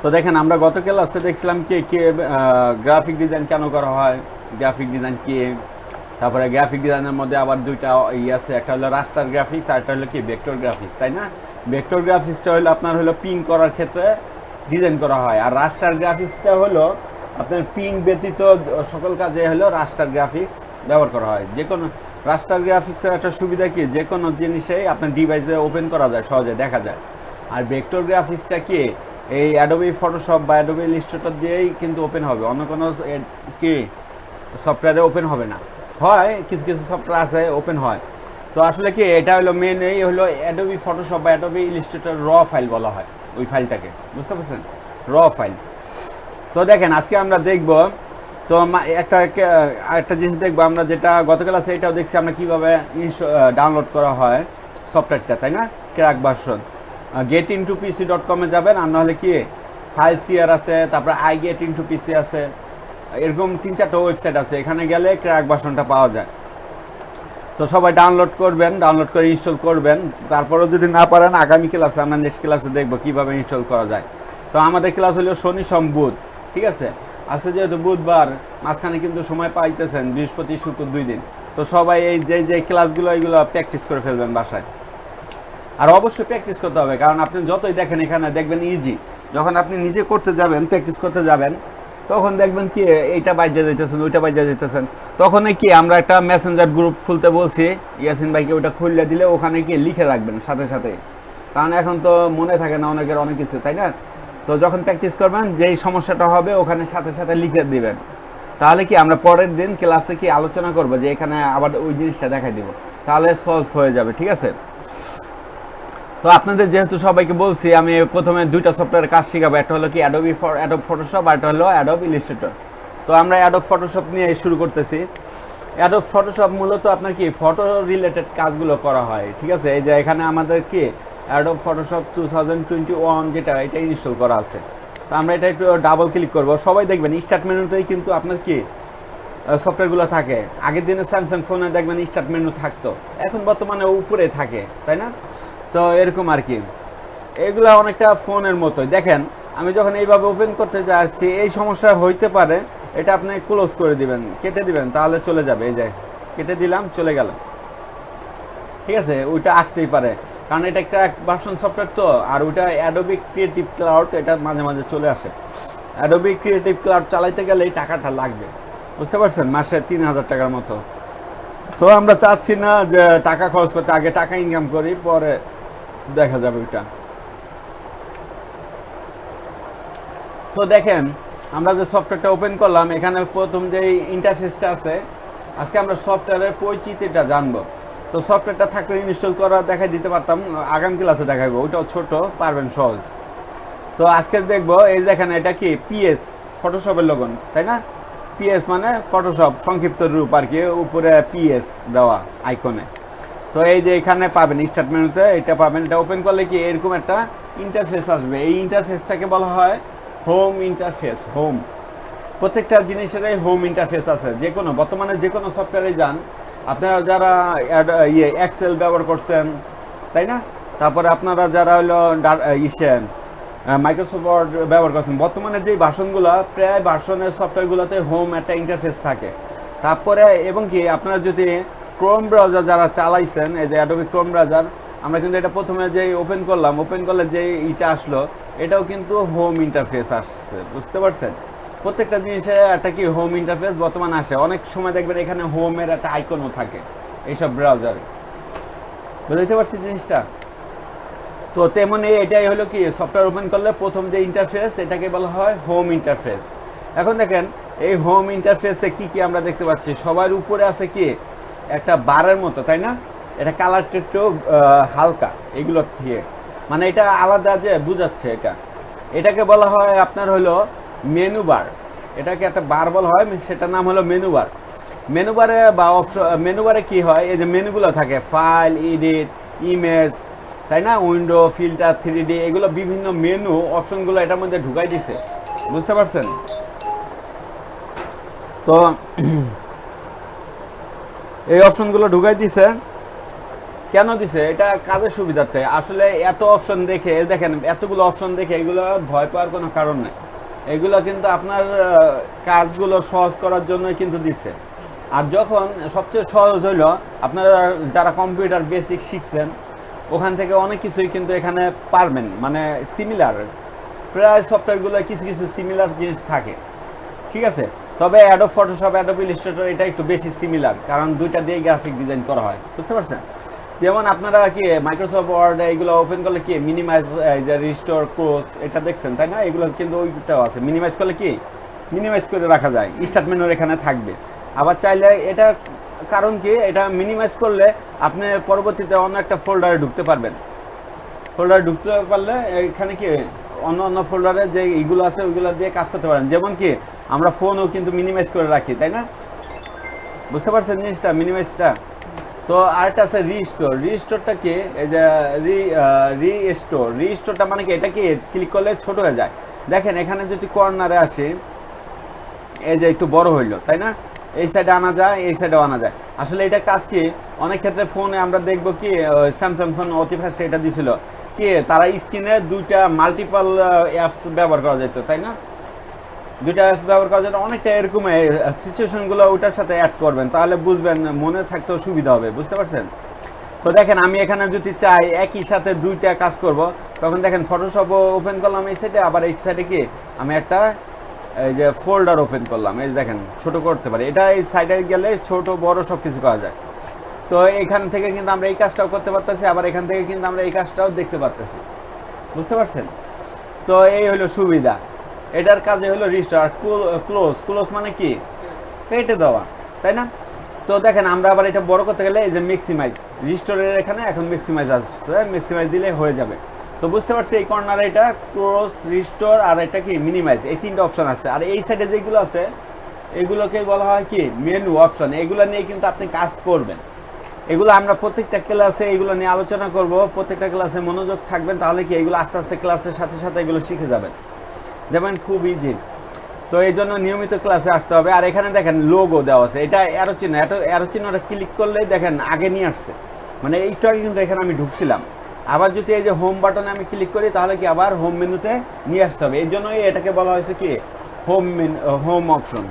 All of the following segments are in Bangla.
তো দেখেন আমরা গত ক্লাসে দেখছিলাম কি গ্রাফিক ডিজাইন কেন করা হয়, গ্রাফিক ডিজাইন কি, তারপরে গ্রাফিক ডিজাইনের মধ্যে আবার দুইটা আছে, একটা হলো রাস্টার গ্রাফিক্স আর একটা হলো কি ভেক্টর গ্রাফিক্স, তাই না? ভেক্টর গ্রাফিক্সটা হলো আপনার হলো পিং করার ক্ষেত্রে ডিজাইন করা হয়, আর রাস্টার গ্রাফিক্সটা হলো আপনার পিং ব্যতীত সকল কাজে হলো রাস্টার গ্রাফিক্স ব্যবহার করা হয়। যে কোনো রাস্টার গ্রাফিক্সের একটা সুবিধা কি, যে কোনো জিনিসেই আপনার ডিভাইসে ওপেন করা যায়, সহজে দেখা যায়। আর ভেক্টর গ্রাফিক্সটা কি এই অ্যাডোবি ফটোশপ বা অ্যাডোবি ইলাস্ট্রেটর দিয়েই কিন্তু ওপেন হবে, অন্য কোনো কি সফটওয়্যারে ওপেন হবে না। হয় কিছু কিছু সফটওয়্যার আছে ওপেন হয়। তো আসলে কি এটা হলো মেন, এই হলো অ্যাডোবি ফটোশপ বা অ্যাডোবি ইলাস্ট্রেটর র ফাইল বলা হয় ওই ফাইলটাকে, বুঝতে পারছেন? র ফাইল। তো দেখেন আজকে আমরা দেখব, তো একটা জিনিস দেখবো আমরা, যেটা গত ক্লাসে এটাও দেখছি আমরা কীভাবে ডাউনলোড করা হয় সফটওয়্যারটা, তাই না? ক্র্যাক ভার্সন getIntoPC.com এ যাবেন, আর নাহলে কি ফাইল সিয়ার আছে, তারপরে iGetIntoPC আছে, এরকম 3-4টা ওয়েবসাইট আছে, এখানে গেলে ক্র্যাক ভার্সনটা পাওয়া যায়। তো সবাই ডাউনলোড করবেন, ডাউনলোড করে ইনস্টল করবেন। তারপরেও যদি না পারেন আগামী ক্লাসে আমরা নেক্সট ক্লাসে দেখবো কীভাবে ইনস্টল করা যায়। তো আমাদের ক্লাস হলো শনি সোম বুধ, ঠিক আছে? আজকে যেহেতু বুধবার, মাঝখানে কিন্তু সময় পাইতেছেন বৃহস্পতি শুক্র 2 দিন। তো সবাই এই যে ক্লাসগুলো এইগুলো প্র্যাকটিস করে ফেলবেন বাসায়। আর অবশ্যই প্র্যাকটিস করতে হবে, কারণ আপনি যতই দেখেন এখানে দেখবেন ইজি, যখন আপনি নিজে করতে যাবেন, প্র্যাকটিস করতে যাবেন, তখন দেখবেন কি এইটা বাইজা যাইতেছেন, ওইটা বাইজা যাইতেছেন। তখনই কি আমরা একটা মেসেঞ্জার গ্রুপ খুলতে বলছি ইয়াসিন ভাইকে, ওইটা খুললে দিলে ওখানে কি লিখে রাখবেন সাথে সাথে, কারণ এখন তো মনে থাকে না অনেকের অনেক কিছু, তাই না? তো যখন প্র্যাকটিস করবেন যেই সমস্যাটা হবে ওখানে সাথে সাথে লিখে দিবেন, তাহলে কি আমরা পরের দিন ক্লাসে কি আলোচনা করবো যে এখানে আবার ওই জিনিসটা দেখাই দিব, তাহলে সলভ হয়ে যাবে, ঠিক আছে? তো আপনাদের যেহেতু সবাইকে বলছি, আমি প্রথমে 2টা সফটওয়্যারের কাজ শিখাবো, একটা হলো কি অ্যাডোবি ফটোশপ আর একটা হলো অ্যাডোব ইলাস্ট্রেটর। তো আমরা অ্যাডোব ফটোশপ নিয়ে শুরু করতেছি। অ্যাডোব ফটোশপ মূলত আপনার কি ফটো রিলেটেড কাজগুলো করা হয়, ঠিক আছে? এই যে এখানে আমাদের কি অ্যাডোব ফটোশপ 2021 যেটা, এটা ইনস্টল করা আছে। তো আমরা এটা একটু ডাবল ক্লিক করবো, সবাই দেখবেন স্টার্ট মেনুতেই কিন্তু আপনার কি সফটওয়্যারগুলো থাকে। আগের দিনে স্যামসাং ফোনে দেখবেন স্টার্ট মেনু থাকতো, এখন বর্তমানে উপরে থাকে, তাই না? তো এরকম আর কি, এগুলো অনেকটা ফোনের মতোই। দেখেন আমি যখন এইভাবে ওপেন করতে যাচ্ছি এই সমস্যা হইতে পারে, এটা আপনি ক্লোজ করে দিবেন, কেটে দিবেন, তাহলে চলে যাবে। এই যে কেটে দিলাম, চলে গেল, ঠিক আছে? ওইটা আসতেই পারে, কারণ এটা একটা ভার্সন সফটওয়্যার তো। আর ওইটা অ্যাডোবি ক্রিয়েটিভ ক্লাউড, এটা মাঝে মাঝে চলে আসে। অ্যাডোবি ক্রিয়েটিভ ক্লাউড চালাইতে গেলে এই টাকাটা লাগবে, বুঝতে পারছেন? মাসে 3000 টাকার মতো। তো আমরা চাচ্ছি না যে টাকা খরচ করতে, আগে টাকা ইনকাম করি, পরে দেখা যাবে ওইটা। তো দেখেন আমরা যে সফটওয়্যারটা ওপেন করলাম, এখানে প্রথম যে ইন্টারফেসটা আছে, আজকে আমরা সফটওয়্যারের পরিচিতিটা জানবো। তো সফটওয়্যারটা থাকলে ইনস্টল করা দেখাই দিতে পারতাম, আগামী ক্লাসে দেখাবো, ওইটাও ছোট, পারবেন সহজ। তো আজকে দেখবো এই দেখেন এটা কি পিএস, ফটোশপের লগন, তাই না? পিএস মানে ফটোশপ সংক্ষিপ্ত রূপ আর কি, উপরে পিএস দেওয়া আইকনে। তো এই যে এখানে পাবেন স্টার্ট মেনুতে, এটা পাবেন। এটা ওপেন করলে কি এরকম একটা ইন্টারফেস আসবে, এই ইন্টারফেসটাকে বলা হয় হোম ইন্টারফেস। হোম, প্রত্যেকটা জিনিসেরই হোম ইন্টারফেস আছে, যে কোনো বর্তমানে যে কোনো সফটওয়্যারে যান আপনারা, যারা এক্সেল ব্যবহার করছেন, তাই না? তারপরে আপনারা যারা হলো মাইক্রোসফট ওয়ার্ড ব্যবহার করছেন, বর্তমানে যে ভার্সনগুলো, প্রায় ভার্সনের সফটওয়্যারগুলোতে হোম একটা ইন্টারফেস থাকে। তারপরে এবং কি আপনারা যদি ক্রোম ব্রাউজার যারা চালাইছেন, এই যে অ্যাডোবি ক্রোম ব্রাউজার, আমরা কিন্তু এটা প্রথমে যে ওপেন করলাম, ওপেন করলে যে এটা আসলো, এটাও কিন্তু হোম ইন্টারফেস আসছে, বুঝতে পারছেন? প্রত্যেকটা জিনিসের একটা কি হোম ইন্টারফেস বর্তমানে আসে। অনেক সময় দেখবেন এখানে হোমের একটা আইকনও থাকে এইসব ব্রাউজারে, বুঝতে পারছি জিনিসটা? তো তেমনি এটাই হলো কি সফটওয়্যার ওপেন করলে প্রথম যে ইন্টারফেস, এটাকে বলা হয় হোম ইন্টারফেস। এখন দেখেন এই হোম ইন্টারফেসে কি কি আমরা দেখতে পাচ্ছি, সবার উপরে আছে কি একটা বারের মতো, তাই না? এটা কালারটা একটু হালকা, এগুলো থেকে মানে এটা আলাদা যে বুঝাচ্ছে, এটাকে বলা হয় আপনার হলো মেনু বার। এটাকে একটা বার বলা হয়, সেটার নাম হলো মেনু বার। মেনু বারে বা মেনু বারে কি হয়, এই যে মেনুগুলো থাকে, ফাইল, এডিট, ইমেজ, তাই না? উইন্ডো, ফিল্টার, 3D, এগুলো বিভিন্ন মেনু অপশনগুলো এটার মধ্যে ঢুকাই দিছে, বুঝতে পারছেন? তো এই অপশনগুলো ঢুকাই দিছে। কেন দিছে? এটা কাজের সুবিধার্থে। আসলে এত অপশন দেখে দেখেন, এতগুলো অপশন দেখে এগুলো ভয় পাওয়ার কোনো কারণ নাই। এগুলো কিন্তু আপনার কাজগুলো সহজ করার জন্যই কিন্তু দিচ্ছে। আর যখন সবচেয়ে সহজ হইলো, আপনারা যারা কম্পিউটার বেসিক শিখছেন ওখান থেকে অনেক কিছুই কিন্তু এখানে পারবেন, মানে সিমিলার প্রায় সফটওয়্যারগুলো কিছু কিছু সিমিলার জিনিস থাকে, ঠিক আছে। তবে অ্যাডোব ফটোশপ, অ্যাডোব ইলাস্ট্রেটর এটা একটু বেশি সিমিলার, কারণ দুইটা দিয়ে গ্রাফিক ডিজাইন করা হয়, বুঝতে পারছেন। যেমন আপনারা কি মাইক্রোসফট ওয়ার্ড এগুলো ওপেন করলে কি মিনিমাইজ, যে রিস্টোর, ক্লোজ এটা দেখছেন তাই না, এগুলো কিন্তু ওইটাও আছে। মিনিমাইজ করলে কি মিনিমাইজ করে রাখা যায়, স্টার্ট মেনুর এখানে থাকবে। আবার চাইলে এটা কারণ কি, এটা মিনিমাইজ করলে আপনি পরবর্তীতে অন্য একটা ফোল্ডারে ঢুকতে পারবেন। ফোল্ডারে ঢুকতে পারলে এখানে কি অন্য অন্য ফোল্ডারে যে এইগুলো আছে ওইগুলো দিয়ে কাজ করতে পারেন। যেমন কি আমরা ফোনও কিন্তু মিনিমাইজ করে রাখি, তাই না? বুঝতে পারছেন জিনিসটা, মিনিমাইজটা। তো আরেকটা আছে রিস্টোর। রিস্টোরটা কি, এই যে রিস্টোরটা মানে কি, এটা কি ক্লিক করলে ছোট হয়ে যায়। দেখেন এখানে যদি কর্নারে আসে, এই যে একটু বড় হইলো, তাই না? এই সাইডে আনা যায়, এই সাইডেও আনা যায়। আসলে এটা কাজ কি, অনেক ক্ষেত্রে ফোনে আমরা দেখবো কি, স্যামসাং ফোন অতি ফার্স্টে এটা দিছিল কি, তারা স্ক্রিনে দুইটা মাল্টিপল অ্যাপস ব্যবহার করা যেত, তাই না? দুইটা অ্যাপস ব্যবহার করার জন্য অনেকটা এরকম সিচুয়েশনগুলো ওটার সাথে অ্যাড করবেন, তাহলে বুঝবেন, মনে থাকতেও সুবিধা হবে, বুঝতে পারছেন। তো দেখেন আমি এখানে যদি চাই একই সাথে দুইটা কাজ করব, তখন দেখেন ফটোশপ ওপেন করলাম এই সাইডে, আবার এই সাইডে কি আমি একটা এই যে ফোল্ডার ওপেন করলাম, এই দেখেন ছোট করতে পারি। এটা এই সাইডে গেলে ছোট বড় সব কিছু করা যায়। তো এখান থেকে কিন্তু আমরা এই কাজটাও করতে পারতেছি, আবার এখান থেকে কিন্তু আমরা এই কাজটাও দেখতে পারতেছি, বুঝতে পারছেন। তো এই হলো সুবিধা, এটার কাজে হলো রিস্টোর। আর ক্লোজ মানে কি, কেটে দেওয়া, তাই না? তো দেখেন আমরা আবার এটা বড় করতে গেলে এই যে ম্যাক্সিমাইজ, রিস্টোরের এখানে এখন ম্যাক্সিমাইজ আসছে, ম্যাক্সিমাইজ দিলে হয়ে যাবে। তো বুঝতে পারছি এই কর্নারে এটা ক্লোজ, রিস্টোর আর এটা কি মিনিমাইজ, এই তিনটা অপশন আছে। আর এই সাইডে যেগুলো আছে এগুলোকে বলা হয় কি মেনু অপশন। এগুলো নিয়ে কিন্তু আপনি কাজ করবেন, এগুলো আমরা প্রত্যেকটা ক্লাসে এগুলো নিয়ে আলোচনা করব। প্রত্যেকটা ক্লাসে মনোযোগ থাকবেন, তাহলে কি এগুলো আস্তে আস্তে ক্লাসের সাথে সাথে এগুলো শিখে যাবেন, যেমন খুব ইজি। তো এই জন্য নিয়মিত ক্লাসে আসতে হবে। আর এখানে দেখেন লোগো দেওয়া আছে, এটা অ্যারো চিহ্ন, অ্যারো চিহ্নটা ক্লিক করলেই দেখেন আগে নিয়ে আসছে, মানে এইটা কিন্তু এখানে আমি ঢুকছিলাম। আবার যদি এই যে হোম বাটনে আমি ক্লিক করি, তাহলে কি আবার হোম মেনুতে নিয়ে আসতে হবে। এই জন্যই এটাকে বলা হয়েছে কি হোম অপশন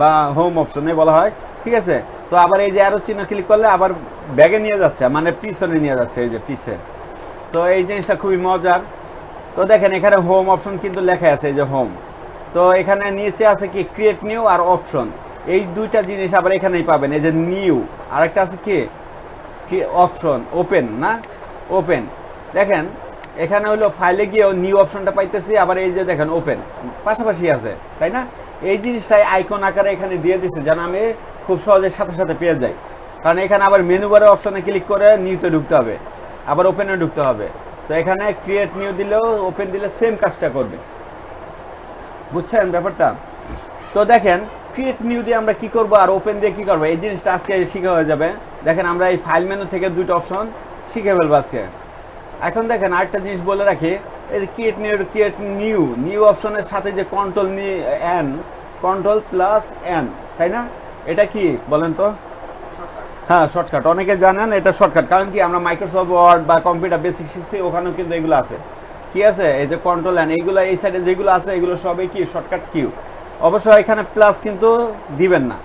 বা হোম অপশনে বলা হয়, ঠিক আছে। তো আবার এই যে অ্যারো চিহ্ন ক্লিক করলে আবার ব্যাগে নিয়ে যাচ্ছে, মানে পিছনে নিয়ে যাচ্ছে, এই যে পিছে। তো এই জিনিসটা খুবই মজার। তো দেখেন এখানে হোম অপশন কিন্তু লেখা আছে, এই যে হোম। তো এখানে নিচে আছে কি ক্রিয়েট নিউ আর অপশন, এই দুইটা জিনিস আবার এখানেই পাবেন। এই যে নিউ, আরেকটা আছে কি অপশন, ওপেন না ওপেন। দেখেন এখানে হলো ফাইলে গিয়েও নিউ অপশনটা পাইতেছি, আবার এই যে দেখেন ওপেন পাশাপাশি আছে, তাই না? এই জিনিসটাই আইকন আকারে এখানে দিয়ে দিচ্ছে, যেন আমি খুব সহজে সাথে সাথে পেয়ে যাই। কারণ এখানে আবার মেনু বারের অপশনে ক্লিক করে নিউতে ঢুকতে হবে, আবার ওপেনে ঢুকতে হবে। তো এখানে ক্রিয়েট নিউ দিলেও ওপেন দিলে সেম কাজটা করবে, বুঝছেন ব্যাপারটা। তো দেখেন ক্রিয়েট নিউ দিয়ে আমরা কি করব আর ওপেন দিয়ে কি করব, এই জিনিসটা আজকে শিখে হয়ে যাবে। দেখেন আমরা এই ফাইল মেনু থেকে দুটো অপশন শিখে ফেলবো আজকে। এখন দেখেন আরেকটা জিনিস বলে রাখি, এই যে ক্রিয়েট নিউ অপশনের সাথে যে কন্ট্রোল প্লাস এন, তাই না? এটা কি বলেন তো? হ্যাঁ, শর্টকাট। অনেকে জানেন এটা শর্টকাট, কারণ কি আমরা মাইক্রোসফট ওয়ার্ড বা কম্পিউটার বেসিক শিখছি, ওখানেও কিন্তু এগুলো আছে, কি আছে এই যে কন্ট্রোল এন, এইগুলো এই সাইডে যেগুলো আছে এগুলো সবই কি শর্টকাট কিউ। অবশ্য এখানে প্লাস কিন্তু দিবেন না,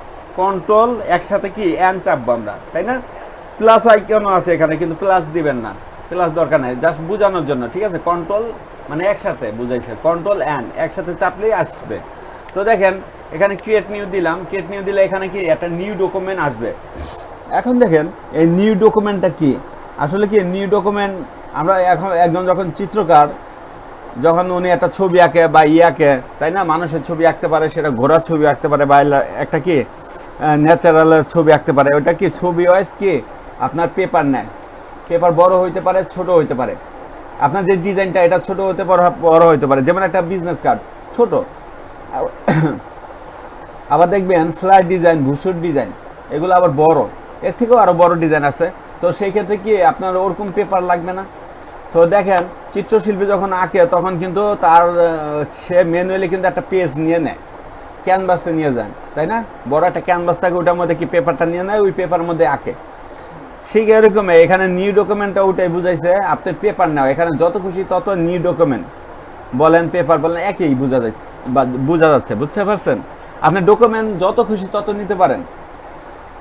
কন্ট্রোল একসাথে কি এন চাপবো আমরা, তাই না? প্লাস আইকনও আছে এখানে, কিন্তু প্লাস দিবেন না, প্লাস দরকার নাই, জাস্ট বোঝানোর জন্য, ঠিক আছে। কন্ট্রোল মানে একসাথে বুঝাইছে, কন্ট্রোল এন একসাথে চাপলেই আসবে। তো দেখেন এখানে ক্রিয়েট নিউ দিলাম, ক্রিয়েট নিউ দিলে এখানে কি একটা নিউ ডকুমেন্ট আসবে। এখন দেখেন এই নিউ ডকুমেন্টটা কি, আসলে কি নিউ ডকুমেন্ট, আমরা এখন একজন যখন চিত্রকার, যখন উনি একটা ছবি আঁকে বা আঁকে, তাই না? মানুষের ছবি আঁকতে পারে, সেটা ঘোড়ার ছবি আঁকতে পারে, বা একটা কি ন্যাচারালের ছবি আঁকতে পারে। ওটা কি ছবি ওয়াইজ কি আপনার পেপার নেয়, পেপার বড় হইতে পারে, ছোট হইতে পারে। আপনার যে ডিজাইনটা এটা ছোট হতে পারে, বড় হইতে পারে, যেমন একটা বিজনেস কার্ড ছোট। আবার দেখবেন ফ্ল্যাট ডিজাইন, ভুসুর ডিজাইন, এগুলো আবার বড়, এর থেকেও আরও বড় ডিজাইন আছে। তো সেই ক্ষেত্রে কি আপনার ওরকম পেপার লাগবে না। তো দেখেন চিত্রশিল্পী যখন আঁকে তখন কিন্তু তার সে ম্যানুয়ালি কিন্তু একটা পেজ নিয়ে নেয়, ক্যানভাসে নিয়ে যান, তাই না? বড় একটা ক্যানভাস থাকে, ওটার মধ্যে কি পেপারটা নিয়ে নেয়, ওই পেপারের মধ্যে আঁকে। ঠিক এরকম এখানে নিউ ডকুমেন্টটা ওটাই বুঝাইছে আপনি পেপার নাও, এখানে যত খুশি তত নিউ ডকুমেন্ট বলেন পেপার বলেন একই বোঝা যাচ্ছে, বুঝতে পারছেন? আপনি ডকুমেন্ট যত খুশি তত নিতে পারেন,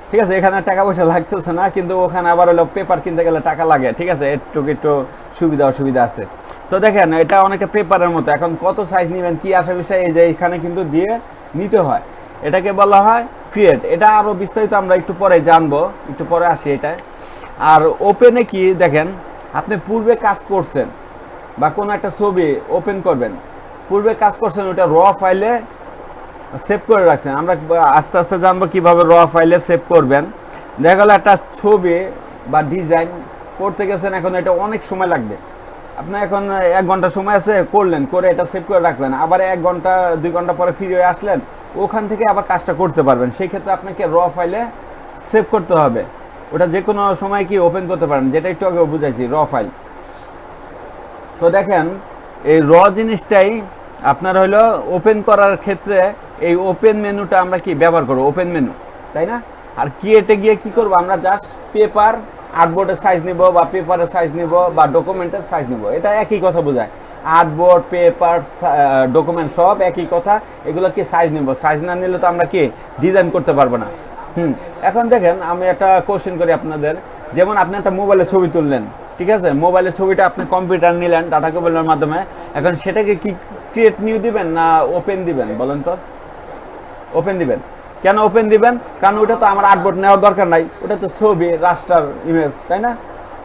ঠিক আছে? এখানে টাকা পয়সা লাগতেছে না, কিন্তু ওখানে আবার হলো পেপার কিনতে গেলে টাকা লাগে, ঠিক আছে? একটু সুবিধা অসুবিধা আছে। তো দেখেন এটা অনেকটা পেপারের মতো। এখন কত সাইজ নেবেন কি আসা বিষয়, এই যে এখানে কিন্তু দিয়ে নিতে হয়, এটাকে বলা হয় ক্রিয়েট। এটা আরও বিস্তারিত আমরা একটু পরে জানবো, একটু পরে আসি এটা। আর ওপেনে কি দেখেন, আপনি পূর্বে কাজ করছেন বা কোনো একটা ছবি ওপেন করবেন, পূর্বে কাজ করছেন ওটা র ফাইলে সেভ করে রাখছেন। আমরা আস্তে আস্তে জানবো কিভাবে র ফাইলে সেভ করবেন। দেখা গেলো একটা ছবি বা ডিজাইন করতে গেছেন, এখন এটা অনেক সময় লাগবে, আপনি এখন 1 ঘন্টা সময় আছে, করলেন, করে এটা সেভ করে রাখলেন, আবার 1 ঘন্টা 2 ঘন্টা পরে ফিরে আসলেন, ওখান থেকে আবার কাজটা করতে পারবেন। সেই ক্ষেত্রে আপনাকে র ফাইলে সেভ করতে হবে, ওটা যে কোনো সময় কি ওপেন করতে পারেন, যেটা একটু আগে বুঝাইছি, র ফাইল। তো দেখেন এই র জিনিসটাই আপনার হলো ওপেন করার ক্ষেত্রে এই ওপেন মেনুটা আমরা কি ব্যবহার করবো, ওপেন মেনু, তাই না? আর ক্রিয়েটে গিয়ে কি করব, আমরা জাস্ট পেপার আর্টবোর্ডের সাইজ নিব বা পেপারের সাইজ নিব বা ডকুমেন্টের সাইজ নিব, এটা একই কথা বোঝায়। আর্টবোর্ড, পেপার, ডকুমেন্ট সব একই কথা, এগুলো কি সাইজ নিব। সাইজ না নিলে তো আমরা কি ডিজাইন করতে পারবো না। এখন দেখেন আমি একটা কোশ্চেন করি আপনাদের, যেমন আপনি একটা মোবাইলে ছবি তুললেন, ঠিক আছে? মোবাইলের ছবিটা আপনি কম্পিউটার নিলেন ডাটা কেবলের মাধ্যমে, এখন সেটাকে কি ক্রিয়েট নিউ দিবেন না ওপেন দিবেন বলেন তো? ওপেন দিবেন। কেন ওপেন দিবেন? কারণ ওটা তো আমার আর্টবোর্ড নেওয়ার দরকার নাই, ওটা তো ছবি, রাস্টার ইমেজ, তাই না?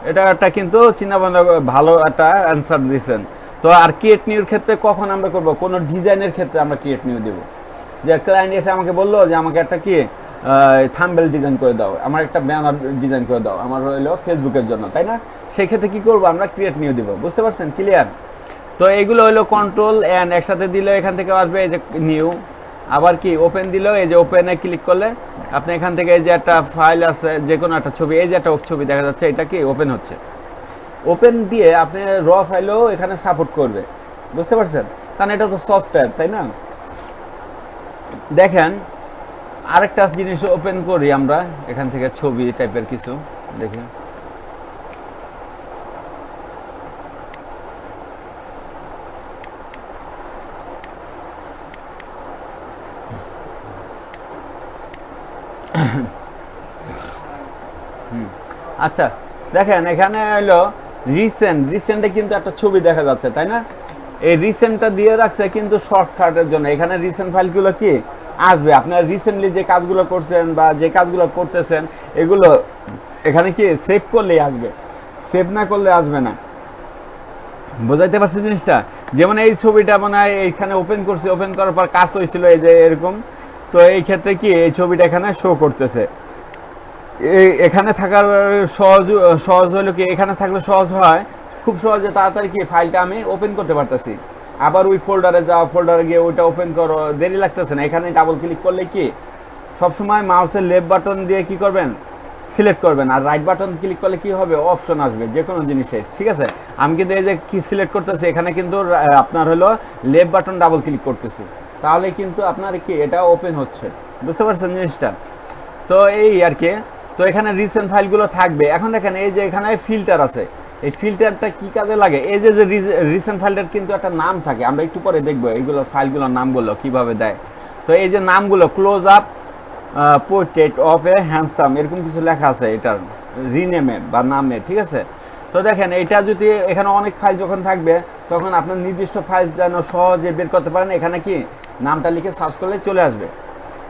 এটা একটা কিন্তু চিন্তাভাবনা ভালো একটা অ্যান্সার দিয়েছেন। তো আর ক্রিয়েট নিউর ক্ষেত্রে কখন আমরা করব, কোনো ডিজাইনের ক্ষেত্রে আমরা ক্রিয়েট নিউ দেব। যে ক্লায়েন্ট এসে আমাকে বললো যে আমাকে একটা কি থাম্বনেল ডিজাইন করে দাও, আমার একটা ব্যানার ডিজাইন করে দাও, আমার হলো ফেসবুকের জন্য, তাই না? সেই ক্ষেত্রে কি করব, আমরা ক্রিয়েট নিউ দিব। বুঝতে পারছেন? ক্লিয়ার? তো এইগুলো হলো কন্ট্রোল এন্ড, একসাথে দিলে এখান থেকে আসবে এই যে নিউ, আবার কি ওপেন দিলেও এই যে ওপেনে ক্লিক করলে আপনি এখান থেকে এই যে একটা ফাইল আছে, যে কোনো একটা ছবি, এই যে একটা ছবি দেখা যাচ্ছে, এটা কি ওপেন হচ্ছে। ওপেন দিয়ে আপনি র ফাইলও এখানে সাপোর্ট করবে, বুঝতে পারছেন? কারণ এটা তো সফটওয়্যার, তাই না? দেখেন আরেকটা জিনিস ওপেন করি আমরা এখান থেকে, ছবি টাইপের কিছু দেখি। আচ্ছা দেখেন এখানে হলো রিসেন্টে কিন্তু একটা ছবি দেখা যাচ্ছে, তাই না? এই রিসেন্টটা দিয়ে রাখছে কিন্তু শর্টকাটের জন্য। এখানে রিসেন্ট ফাইলগুলো কি আসবে, আপনারা রিসেন্টলি যে কাজগুলো করছেন বা যে কাজগুলো করতেছেন এগুলো এখানে কি সেভ করলেই আসবে, সেভ না করলে আসবে না। বোঝাইতে পারছি জিনিসটা? যেমন এই ছবিটা মনে হয় এইখানে ওপেন করছি, ওপেন করার পর কাজ হয়েছিল এই যে এরকম, তো এই ক্ষেত্রে কি এই ছবিটা এখানে শো করতেছে। এখানে থাকার সহজ হলো কি, এখানে থাকলে সহজ হয়, খুব সহজে তাড়াতাড়ি কি ফাইলটা আমি ওপেন করতে পারতেছি। আবার ওই ফোল্ডারে যাও, ফোল্ডারে গিয়ে ওইটা ওপেন করো, দেরি লাগতেছে না। এখানে ডাবল ক্লিক করলে কি সবসময় মাউসের লেফট বাটন দিয়ে কি করবেন, সিলেক্ট করবেন, আর রাইট বাটন ক্লিক করলে কি হবে, অপশন আসবে যে কোনো জিনিসের, ঠিক আছে? আমি কিন্তু এই যে কি সিলেক্ট করতেছি, এখানে কিন্তু আপনার হলো লেফট বাটন ডাবল ক্লিক করতেছি, তাহলে কিন্তু আপনার কি এটা ওপেন হচ্ছে। বুঝতে পারছেন জিনিসটা? তো এই আর কি। তো এখানে রিসেন্ট ফাইলগুলো থাকবে। এখন দেখেন এই যে এখানে ফিল্টার আছে, এই ফিল্টারটা কি কাজে লাগে, এই যে রিসেন্ট ফাইলটার কিন্তু একটা নাম থাকে, আমরা একটু পরে দেখবো এইগুলো ফাইলগুলোর নামগুলো কিভাবে দেয়। তো এই যে নামগুলো close up portrait of a handsome, এরকম কিছু লেখা আছে এটার রিনেমে বা নামে, ঠিক আছে? তো দেখেন এটা যদি এখানে অনেক ফাইল যখন থাকবে তখন আপনার নির্দিষ্ট ফাইল যেন সহজে বের করতে পারেন, এখানে কি নামটা লিখে সার্চ করলে চলে আসবে।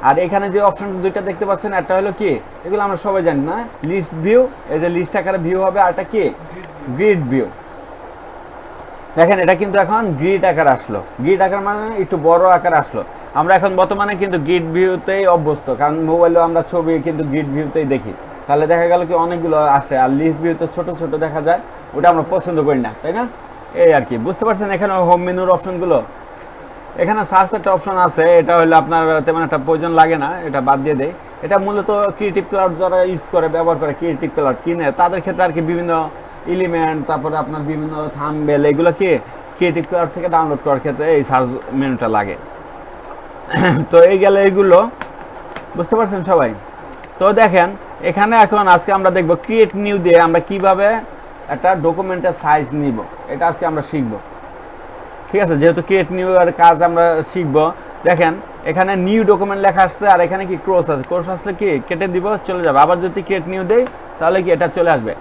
আর এখানে যে অপশন দুইটা দেখতে পাচ্ছেন, একটা হলো কি, এগুলো আমরা সবাই জানি না, লিস্ট ভিউ, এই যে লিস্ট আকারে ভিউ হবে, আর একটা কি গ্রিড ভিউ। দেখেন এটা কিন্তু এখন গ্রিড আকার আসলো, গ্রিড আকার মানে একটু বড় আকার আসলো। আমরা এখন বর্তমানে কিন্তু গ্রিড ভিউতেই অভ্যস্ত, কারণ মোবাইলেও আমরা ছবি কিন্তু গ্রিড ভিউতেই দেখি। তাহলে দেখা গেল কি অনেকগুলো আসে, আর লিস্ট ভিউতে ছোট ছোট দেখা যায়, ওটা আমরা পছন্দ করি না, তাই না? এই আর কি, বুঝতে পারছেন? এখানে হোম মেনুর অপশনগুলো, এখানে সার্চ একটা অপশন আছে, এটা হলো আপনার তেমন একটা প্রয়োজন লাগে না, এটা বাদ দিয়ে দেয়। এটা মূলত ক্রিয়েটিভ ক্লাউড যারা ইউজ করে, ব্যবহার করে, ক্রিয়েটিভ ক্লাউড কিনে তাদের ক্ষেত্রে আর কি বিভিন্ন এলিমেন্ট, তারপরে আপনার বিভিন্ন থাম্বনেল, এগুলো কি ক্রিয়েটিভ ক্লাউড থেকে ডাউনলোড করার ক্ষেত্রে এই সার্চ মেনুটা লাগে। তো এই গেলে এইগুলো, বুঝতে পারছেন সবাই? তো দেখেন এখানে এখন আজকে আমরা দেখব ক্রিয়েট নিউ দিয়ে আমরা কিভাবে একটা ডকুমেন্টের সাইজ নিব, এটা আজকে আমরা শিখব। ঠিক আছে, যেহেতু ক্রিয়েট নিউ এর কাজ আমরা শিখব। দেখেন এখানে নিউ ডকুমেন্ট লেখা আসছে, আর এখানে কি ক্রস আছে, ক্রস আসলে কি কেটে দিব, চলে যাবে। আবার যদি ক্রিয়েট নিউ দেই তাহলে কি এটা চলে আসবে।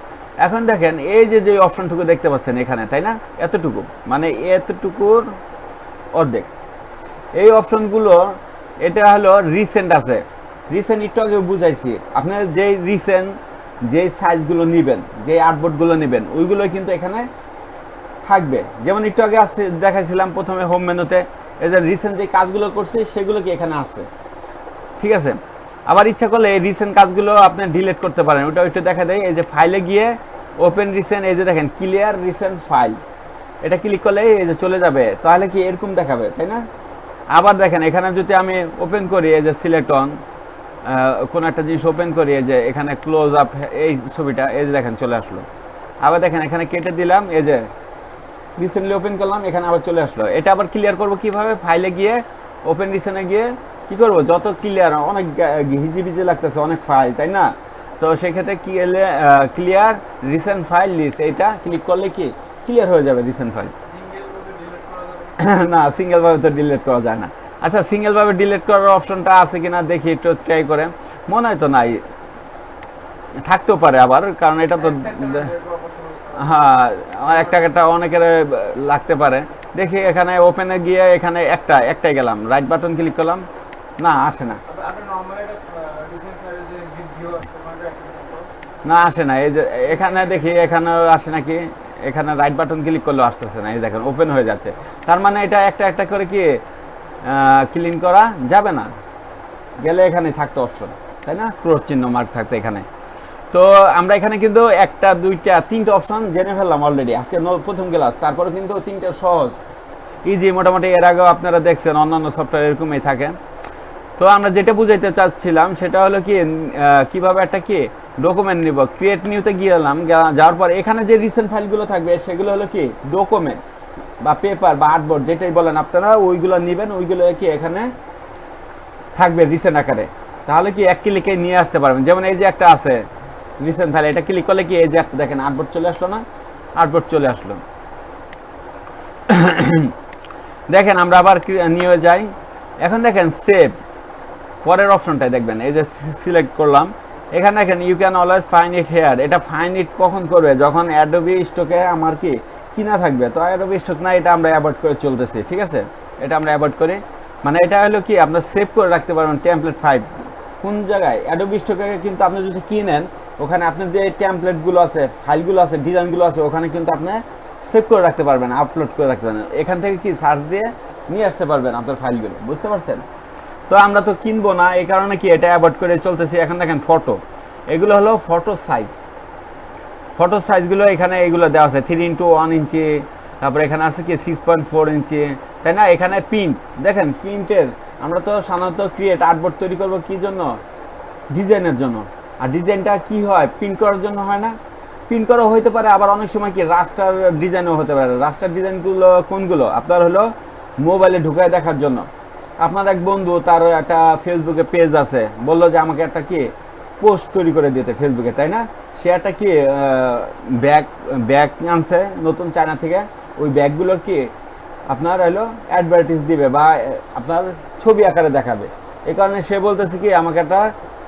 এখন দেখেন এই যে অপশনটুকু দেখতে পাচ্ছেন এখানে, তাই না, এতটুকু মানে এতটুকুর অর্ধেক। এই অপশনগুলো এটা হলো রিসেন্ট আছে, রিসেন্ট একটু আগে বুঝাইছি। আপনার যেই রিসেন্ট যেই সাইজগুলো নেবেন, যেই আর্টবোর্ডগুলো নেবেন, ওইগুলো কিন্তু এখানে থাকবে। যেমন একটু আগে আছে দেখাইছিলাম প্রথমে হোম মেনুতে, এই যে রিসেন্ট যে কাজগুলো করছি সেগুলো কি এখানে আছে। ঠিক আছে, আবার ইচ্ছা করলে এই রিসেন্ট কাজগুলো আপনি ডিলিট করতে পারেন, ওটা একটু দেখা দেয়। এই যে ফাইলে গিয়ে ওপেন রিসেন্ট, এই যে দেখেন ক্লিয়ার রিসেন্ট ফাইল, এটা ক্লিক করলে এই যে চলে যাবে, তাহলে কি এরকম দেখাবে, তাই না। আবার দেখেন এখানে যদি আমি ওপেন করি, এই যে সিলেক্ট অন কোন একটা জিনিস ওপেন করি, এই যে এখানে ক্লোজ আপ এই ছবিটা, এই যে দেখেন চলে আসলো। আবার দেখেন এখানে কেটে দিলাম, এই যে রিসেন্টলি ওপেন করলাম, এখানে আবার চলে আসলো। এটা আবার ক্লিয়ার করব কিভাবে, ফাইলে গিয়ে ওপেন রিসেন্টে গিয়ে কি করব, যত ক্লিয়ার, অনেক হিজিবিজি লাগতেছে অনেক ফাইল, তাই না। তো সেক্ষেত্রে কি এলে ক্লিয়ার রিসেন্ট ফাইল লিস্ট, এইটা ক্লিক করলে কি ক্লিয়ার হয়ে যাবে রিসেন্ট ফাইল। না, সিঙ্গেল ভাবে তো ডিলিট করা যায় না। আচ্ছা, সিঙ্গেল ভাবে ডিলিট করার অপশনটা আছে কিনা দেখি, একটু ট্রাই করে। মনে হয় তো নাই, থাকতেও পারে আবার, কারণ এটা তো হ্যাঁ আমার একটা অনেকের লাগতে পারে। দেখি এখানে ওপেনে গিয়ে এখানে একটাই গেলাম, রাইট বাটন ক্লিক করলাম, না আসে না, না আসে না। এই যে এখানে দেখি এখানে আসে নাকি, এখানে রাইট বাটন ক্লিক করলেও আসতেছে না। এই দেখেন ওপেন হয়ে যাচ্ছে, তার মানে এটা একটা করে কি ক্লিন করা যাবে না, গেলে এখানে থাকতো অপশন, তাই না, ক্রস চিহ্ন মার্ক থাকতো এখানে। তো আমরা এখানে কিন্তু একটা দুইটা তিনটা অপশন জেনে ফেললাম অলরেডি আজকে প্রথম ক্লাস। তারপরে কিন্তু তিনটা সহজ ইজি, মোটামুটি এর আগেও আপনারা দেখছেন অন্যান্য সফটওয়্যার এরকমই থাকে। তো আমরা যেটা বুঝাইতে চাচ্ছিলাম সেটা হলো কি কিভাবে একটা কি ডকুমেন্ট নিব। ক্রিয়েট নিউতে গেলাম, যাওয়ার পর এখানে যে রিসেন্ট ফাইলগুলো থাকবে সেগুলো হলো কি ডকুমেন্ট বা পেপার বা আর্টবোর্ড যেটাই বলেন আপনারা, ওইগুলো নেবেন, ওইগুলো কি এখানে থাকবে রিসেন্ট আকারে। তাহলে কি এক ক্লিকে নিয়ে আসতে পারবেন। যেমন এই যে একটা আছে রিসেন্ট ফাইল, এটা ক্লিক করলে কি এই যে একটা দেখেন আর্টবোর্ড চলে আসলো না, আর্টবোর্ড চলে আসলো। দেখেন আমরা আবার নিয়ে যাই, এখন দেখেন সেভ, পরের অপশনটাই দেখবেন, এই যে সিলেক্ট করলাম, এখানে দেখেন you can always find it here. এটা ফাইন্ড ইট কখন করবে, যখন অ্যাডোবি স্টকে আমার কি কিনা থাকবে। তো অ্যাডোবি স্টক না, এটা আমরা অ্যাভয়েড করে চলতেছি। ঠিক আছে, এটা আমরা অ্যাভয়েড করি, মানে এটা হলো কি আপনার সেভ করে রাখতে পারবেন টেমপ্লেট 5 কোন জায়গায়, অ্যাডোবি স্টকে। কিন্তু আপনি যদি কিনেন, ওখানে আপনার যে টেমপ্লেটগুলো আছে, ফাইলগুলো আছে, ডিজাইনগুলো আছে, ওখানে কিন্তু আপনি সেভ করে রাখতে পারবেন, আপলোড করে রাখতে পারবেন। এখান থেকে কি সার্চ দিয়ে নিয়ে আসতে পারবেন আপনার ফাইলগুলো, বুঝতে পারছেন। তো আমরা তো কিনবো না, এই কারণে কি এটা অ্যাভয়েড করে চলতেছি। এখন দেখেন ফটো, এগুলো হলো ফটো সাইজ, ফটো সাইজগুলো এখানে এগুলো দেওয়া আছে 3x1 ইঞ্চি, তারপরে এখানে আছে কি 6.4 ইঞ্চি, তাই না। এখানে প্রিন্ট, দেখেন প্রিন্টের, আমরা তো সাধারণত ক্রিয়েট আর্টবোর্ড তৈরি করবো কি জন্য, ডিজাইনের জন্য। আর ডিজাইনটা কি হয়, প্রিন্ট করার জন্য হয় না, প্রিন্ট করা হইতে পারে, আবার অনেক সময় কি রাস্টার ডিজাইনও হতে পারে। রাস্টার ডিজাইনগুলো কোনগুলো, আপনার হলো মোবাইলে ঢুকায় দেখার জন্য। আপনার এক বন্ধু, তার একটা ফেসবুকে পেজ আছে, বললো যে আমাকে একটা কি পোস্ট তৈরি করে দিতে ফেসবুকে, তাই না। সে একটা কি ব্যাগ আনছে নতুন চায়না থেকে, ওই ব্যাগগুলোর কি আপনার হলো অ্যাডভার্টাইজ দিবে বা আপনার ছবি আকারে দেখাবে। এই কারণে সে বলতেছে কি আমাকে একটা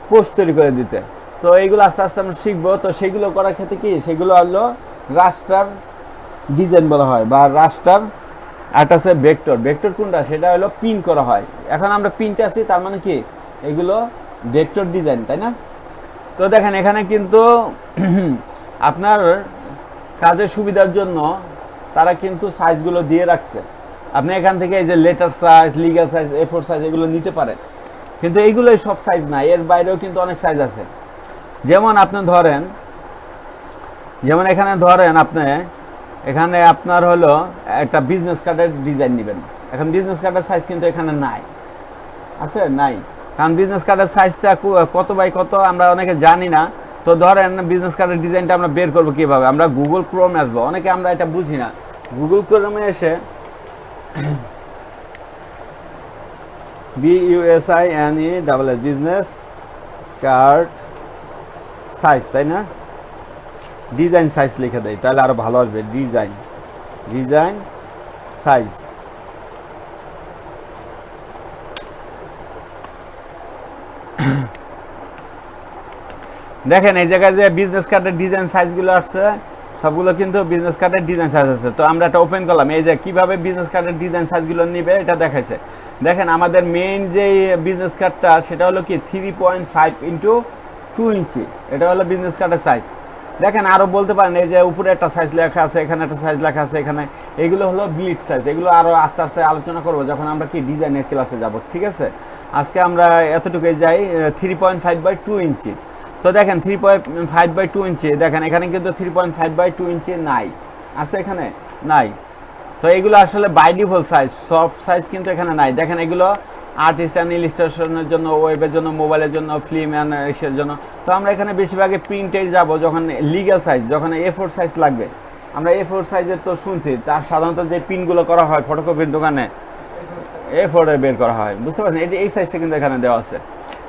পোস্ট তৈরি করে দিতে। তো এইগুলো আস্তে আস্তে আমরা শিখবো। তো সেইগুলো করার ক্ষেত্রে কি, সেগুলো হলো রাস্টার ডিজাইন বলা হয় বা রাস্টার। আর আছে ভেক্টর, ভেক্টর কোনটা, সেটা হলো পিন করা হয়। এখন আমরা পিনতে আছি, তার মানে কি এগুলো ভেক্টর ডিজাইন, তাই না। তো দেখেন এখানে কিন্তু আপনার কাজের সুবিধার জন্য তারা কিন্তু সাইজগুলো দিয়ে রাখছে। আপনি এখান থেকে এই যে letter size, legal size, A4 size এগুলো নিতে পারেন, কিন্তু এইগুলোই সব সাইজ না, এর বাইরেও কিন্তু অনেক সাইজ আছে। যেমন আপনি ধরেন, যেমন এখানে ধরেন আপনি এখানে আপনার হলো একটা বিজনেস কার্ডের ডিজাইন নেবেন। এখন বিজনেস কার্ডের সাইজ কিন্তু এখানে নাই, আছে নাই, কারণ বিজনেস কার্ডের সাইজটা কত বাই কত আমরা অনেকে জানি না। তো ধরেন বিজনেস কার্ডের ডিজাইনটা আমরা বের করবো কিভাবে, আমরা গুগল ক্রোমে আসবো, অনেকে আমরা এটা বুঝি না। গুগল ক্রোমে এসে BUSINESS বিজনেস কার্ড সাইজ, তাই না? ডিজাইন সাইজ লিখে দেয় তাহলে আরো ভালো আসবে। Design size. দেখেন এই জায়গায় যে বিজনেস কার্ডের ডিজাইন সাইজগুলো আসছে সবগুলো কিন্তু বিজনেস কার্ডের ডিজাইন সাইজ আছে। তো আমরা এটা ওপেন করলাম, এই যে কিভাবে বিজনেস কার্ডের ডিজাইন সাইজগুলো নিবে এটা দেখাইছে। দেখেন আমাদের মেইন যে বিজনেস কার্ডটা সেটা হলো কি 3.5 ইন্টু 2 ইঞ্চি, এটা হলো বিজনেস কার্ডের সাইজ। দেখেন আরও বলতে পারেন এই যে উপরে একটা সাইজ লেখা আছে, এখানে একটা সাইজ লেখা আছে, এখানে এগুলো হলো বিট সাইজ। এগুলো আরও আস্তে আস্তে আলোচনা করবো যখন আমরা কি ডিজাইনের ক্লাসে যাব, ঠিক আছে? আজকে আমরা এতটুকুই যাই। 3.5/2 ইঞ্চি। তো দেখেন 3.5/2 ইঞ্চি, দেখেন এখানে কিন্তু 3.5/2 ইঞ্চি নাই, আছে এখানে নাই। তো এগুলো আসলে বাই ডিফল্ট সাইজ, সব সাইজ কিন্তু এখানে নাই। দেখেন এগুলো আর্টিস্ট অ্যান্ড ইলাস্ট্রেশনের জন্য, ওয়েবের জন্য, মোবাইলের জন্য, ফিল্ম অ্যান্ড এর জন্য। তো আমরা এখানে বেশিরভাগে প্রিন্টে যাব যখন লিগ্যাল সাইজ, যখন A4 সাইজ লাগবে। আমরা A4 সাইজের তো শুনছি, তার সাধারণত যে প্রিন্টগুলো করা হয় ফটোকপির দোকানে A4 এ বের করা হয়, বুঝতে পারছেন? এই সাইজটা কিন্তু এখানে দেওয়া আছে,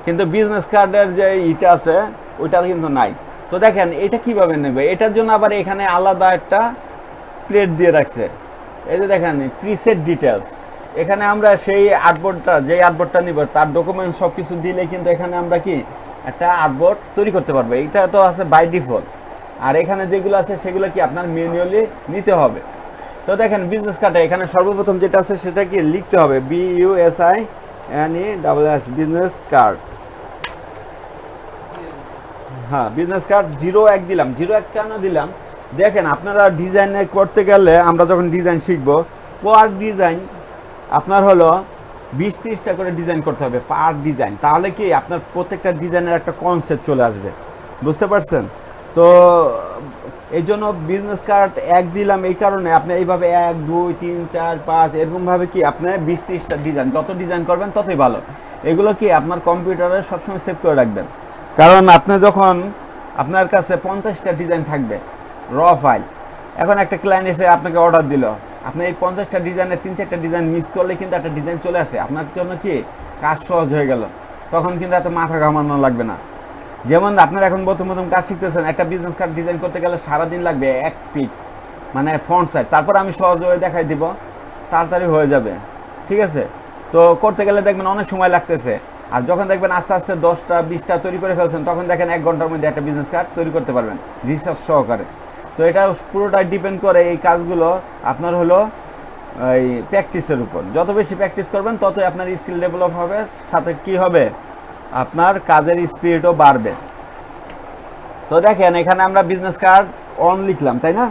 কিন্তু বিজনেস কার্ডের যে ইটা আছে ওইটা কিন্তু নাই। তো দেখেন এটা কিভাবে নেবে, এটার জন্য আবার এখানে আলাদা একটা প্লেট দিয়ে রাখছে। এই যে দেখেন প্রিসেট ডিটেলস, এখানে আমরা সেই আর্টবোর্ডটা, যে আর্টবোর্ডটা নিব তার ডকুমেন্ট সব কিছু দিলে কিন্তু এখানে আমরা কি একটা আর্টবোর্ড তৈরি করতে পারবো। এটা তো আছে বাই ডিফল্ট, আর এখানে যেগুলো আছে সেগুলো কি আপনার ম্যানুয়ালি নিতে হবে। তো দেখেন বিজনেস কার্ডে এখানে সর্বপ্রথম যেটা আছে সেটা কি লিখতে হবে, BUSINESS বিজনেস কার্ড। হ্যাঁ, বিজনেস কার্ড 01 দিলাম। 01 কেন দিলাম? দেখেন আপনারা ডিজাইনে করতে গেলে, আমরা যখন ডিজাইন শিখবো, পার ডিজাইন আপনার হলো 20-30টা করে ডিজাইন করতে হবে পার ডিজাইন। তাহলে কি আপনার প্রত্যেকটা ডিজাইনের একটা কনসেপ্ট চলে আসবে, বুঝতে পারছেন? তো এই জন্য বিজনেস কার্ড 1 দিলাম, এই কারণে আপনি এইভাবে 1, 2, 3, 4, 5 এরকমভাবে কি আপনি 20-30টা ডিজাইন, যত ডিজাইন করবেন ততই ভালো। এগুলো কি আপনার কম্পিউটারে সবসময় সেভ করে রাখবেন, কারণ আপনি যখন আপনার কাছে 50টা ডিজাইন থাকবে র ফাইল, এখন একটা ক্লায়েন্ট এসে আপনাকে অর্ডার দিল, আপনি এই 50টা ডিজাইনের 3-4টা ডিজাইন মিস করলে কিন্তু একটা ডিজাইন চলে আসে, আপনার জন্য কি কাজ সহজ হয়ে গেল, তখন কিন্তু এত মাথা ঘামানো লাগবে না। যেমন আপনার এখন প্রথম কাজ শিখতেছেন, একটা বিজনেস কার্ড ডিজাইন করতে গেলে সারাদিন লাগবে 1 পিক, মানে ফ্রন্ট সাইড, তারপর আমি সহজভাবে দেখাই দিব, তাড়াতাড়ি হয়ে যাবে, ঠিক আছে? তো করতে গেলে দেখবেন অনেক সময় লাগতেছে, আর যখন দেখবেন আস্তে আস্তে 10টা 20টা তৈরি করে ফেলছেন, তখন দেখেন 1 ঘন্টার মধ্যে একটা বিজনেস কার্ড তৈরি করতে পারবেন রিসার্চ সহকারে। তো এটা পুরোটাই ডিপেন্ড করে এই কাজগুলো আপনার হলো এই প্র্যাকটিসের উপর। যত বেশি প্র্যাকটিস করবেন ততই আপনার স্কিল ডেভেলপ হবে, সাথে কি হবে, আপনার কাজের স্পিরিটও বাড়বে। তো দেখেন এখানে আমরা বিজনেস কার্ড অন লিখলাম, তাই না?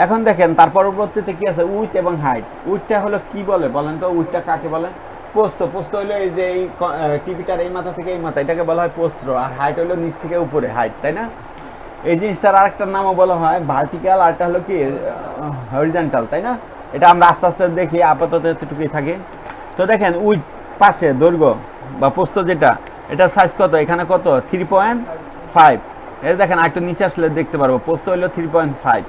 এখন দেখেন তার পরবর্তীতে কি আছে, উইথ এবং হাইট। উইথটা হলো কি বলে বলেন তো, উইথটা কাকে বলে? পোস্ত। পোস্ত হলো এই যে এই টিভিটার এই মাথা থেকে এই মাথা, এটাকে বলা হয় পোস্ত। আর হাইট হলো নিচ থেকে উপরে হাইট, তাই না? এই জিনিসটার আরেকটা নামও বলা হয় ভার্টিক্যাল, আরটা হলো কি হরিজন্টাল, তাই না? এটা আমরা আস্তে আস্তে দেখি, আপাতত এতটুকুই থাকে। তো দেখেন উইথ পাশে দৈর্ঘ্য বা পোস্ত যেটা, এটা সাইজ কত, এখানে কত 3.5। এই দেখেন আরেকটু নিচে আসলে দেখতে পারবো পোস্ত হলো 3.5,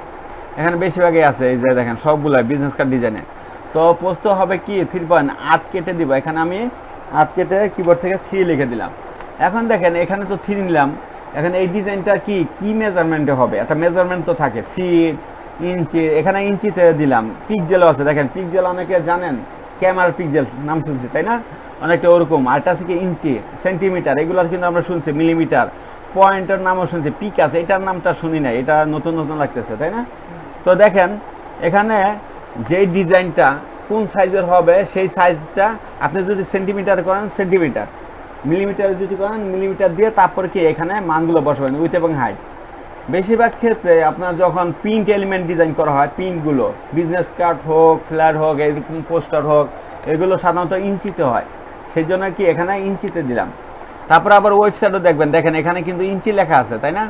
এখানে বেশিরভাগই আছে। এই যে দেখেন সবগুলো বিজনেস কার্ড ডিজাইনে। তো পোস্ত হবে কি 3.8 কেটে দিব, এখানে আমি 8 কেটে কিবোর্ড থেকে 3 লিখে দিলাম। এখন দেখেন এখানে তো 3 নিলাম, এখন এই ডিজাইনটা কি মেজারমেন্টে হবে, একটা মেজারমেন্ট তো থাকে, ফিট, ইঞ্চি, এখানে ইঞ্চিতে দিলাম। পিক্সেলও আছে, দেখেন পিক্সেল অনেকে জানেন, ক্যামেরার পিক্সেল নাম শুনছি, তাই না? অনেকটা ওরকম। আরটা আছে কি ইঞ্চি, সেন্টিমিটার, এগুলোর কিন্তু আমরা শুনছি, মিলিমিটার, পয়েন্টের নামও শুনছি, পিক আছে, এটার নামটা শুনি না, এটা নতুন নতুন লাগতেছে, তাই না? তো দেখেন এখানে যেই ডিজাইনটা কোন সাইজের হবে সেই সাইজটা আপনি যদি সেন্টিমিটার করেন সেন্টিমিটার, মিলিমিটার যদি করেন মিলিমিটার দিয়ে তারপর কি এখানে মানগুলো বসাবেন উইথ এবং হাইট। বেশিরভাগ ক্ষেত্রে আপনার যখন প্রিন্ট এলিমেন্ট ডিজাইন করা হয়, প্রিন্টগুলো বিজনেস কার্ড হোক, ফ্ল্যাট হোক, এরকম পোস্টার হোক, এগুলো সাধারণত ইঞ্চিতে হয়, সেই জন্য কি এখানে ইঞ্চিতে দিলাম। তারপর আবার ওয়েবসাইটও দেখবেন, দেখেন এখানে কিন্তু ইঞ্চি লেখা আছে, তাই না?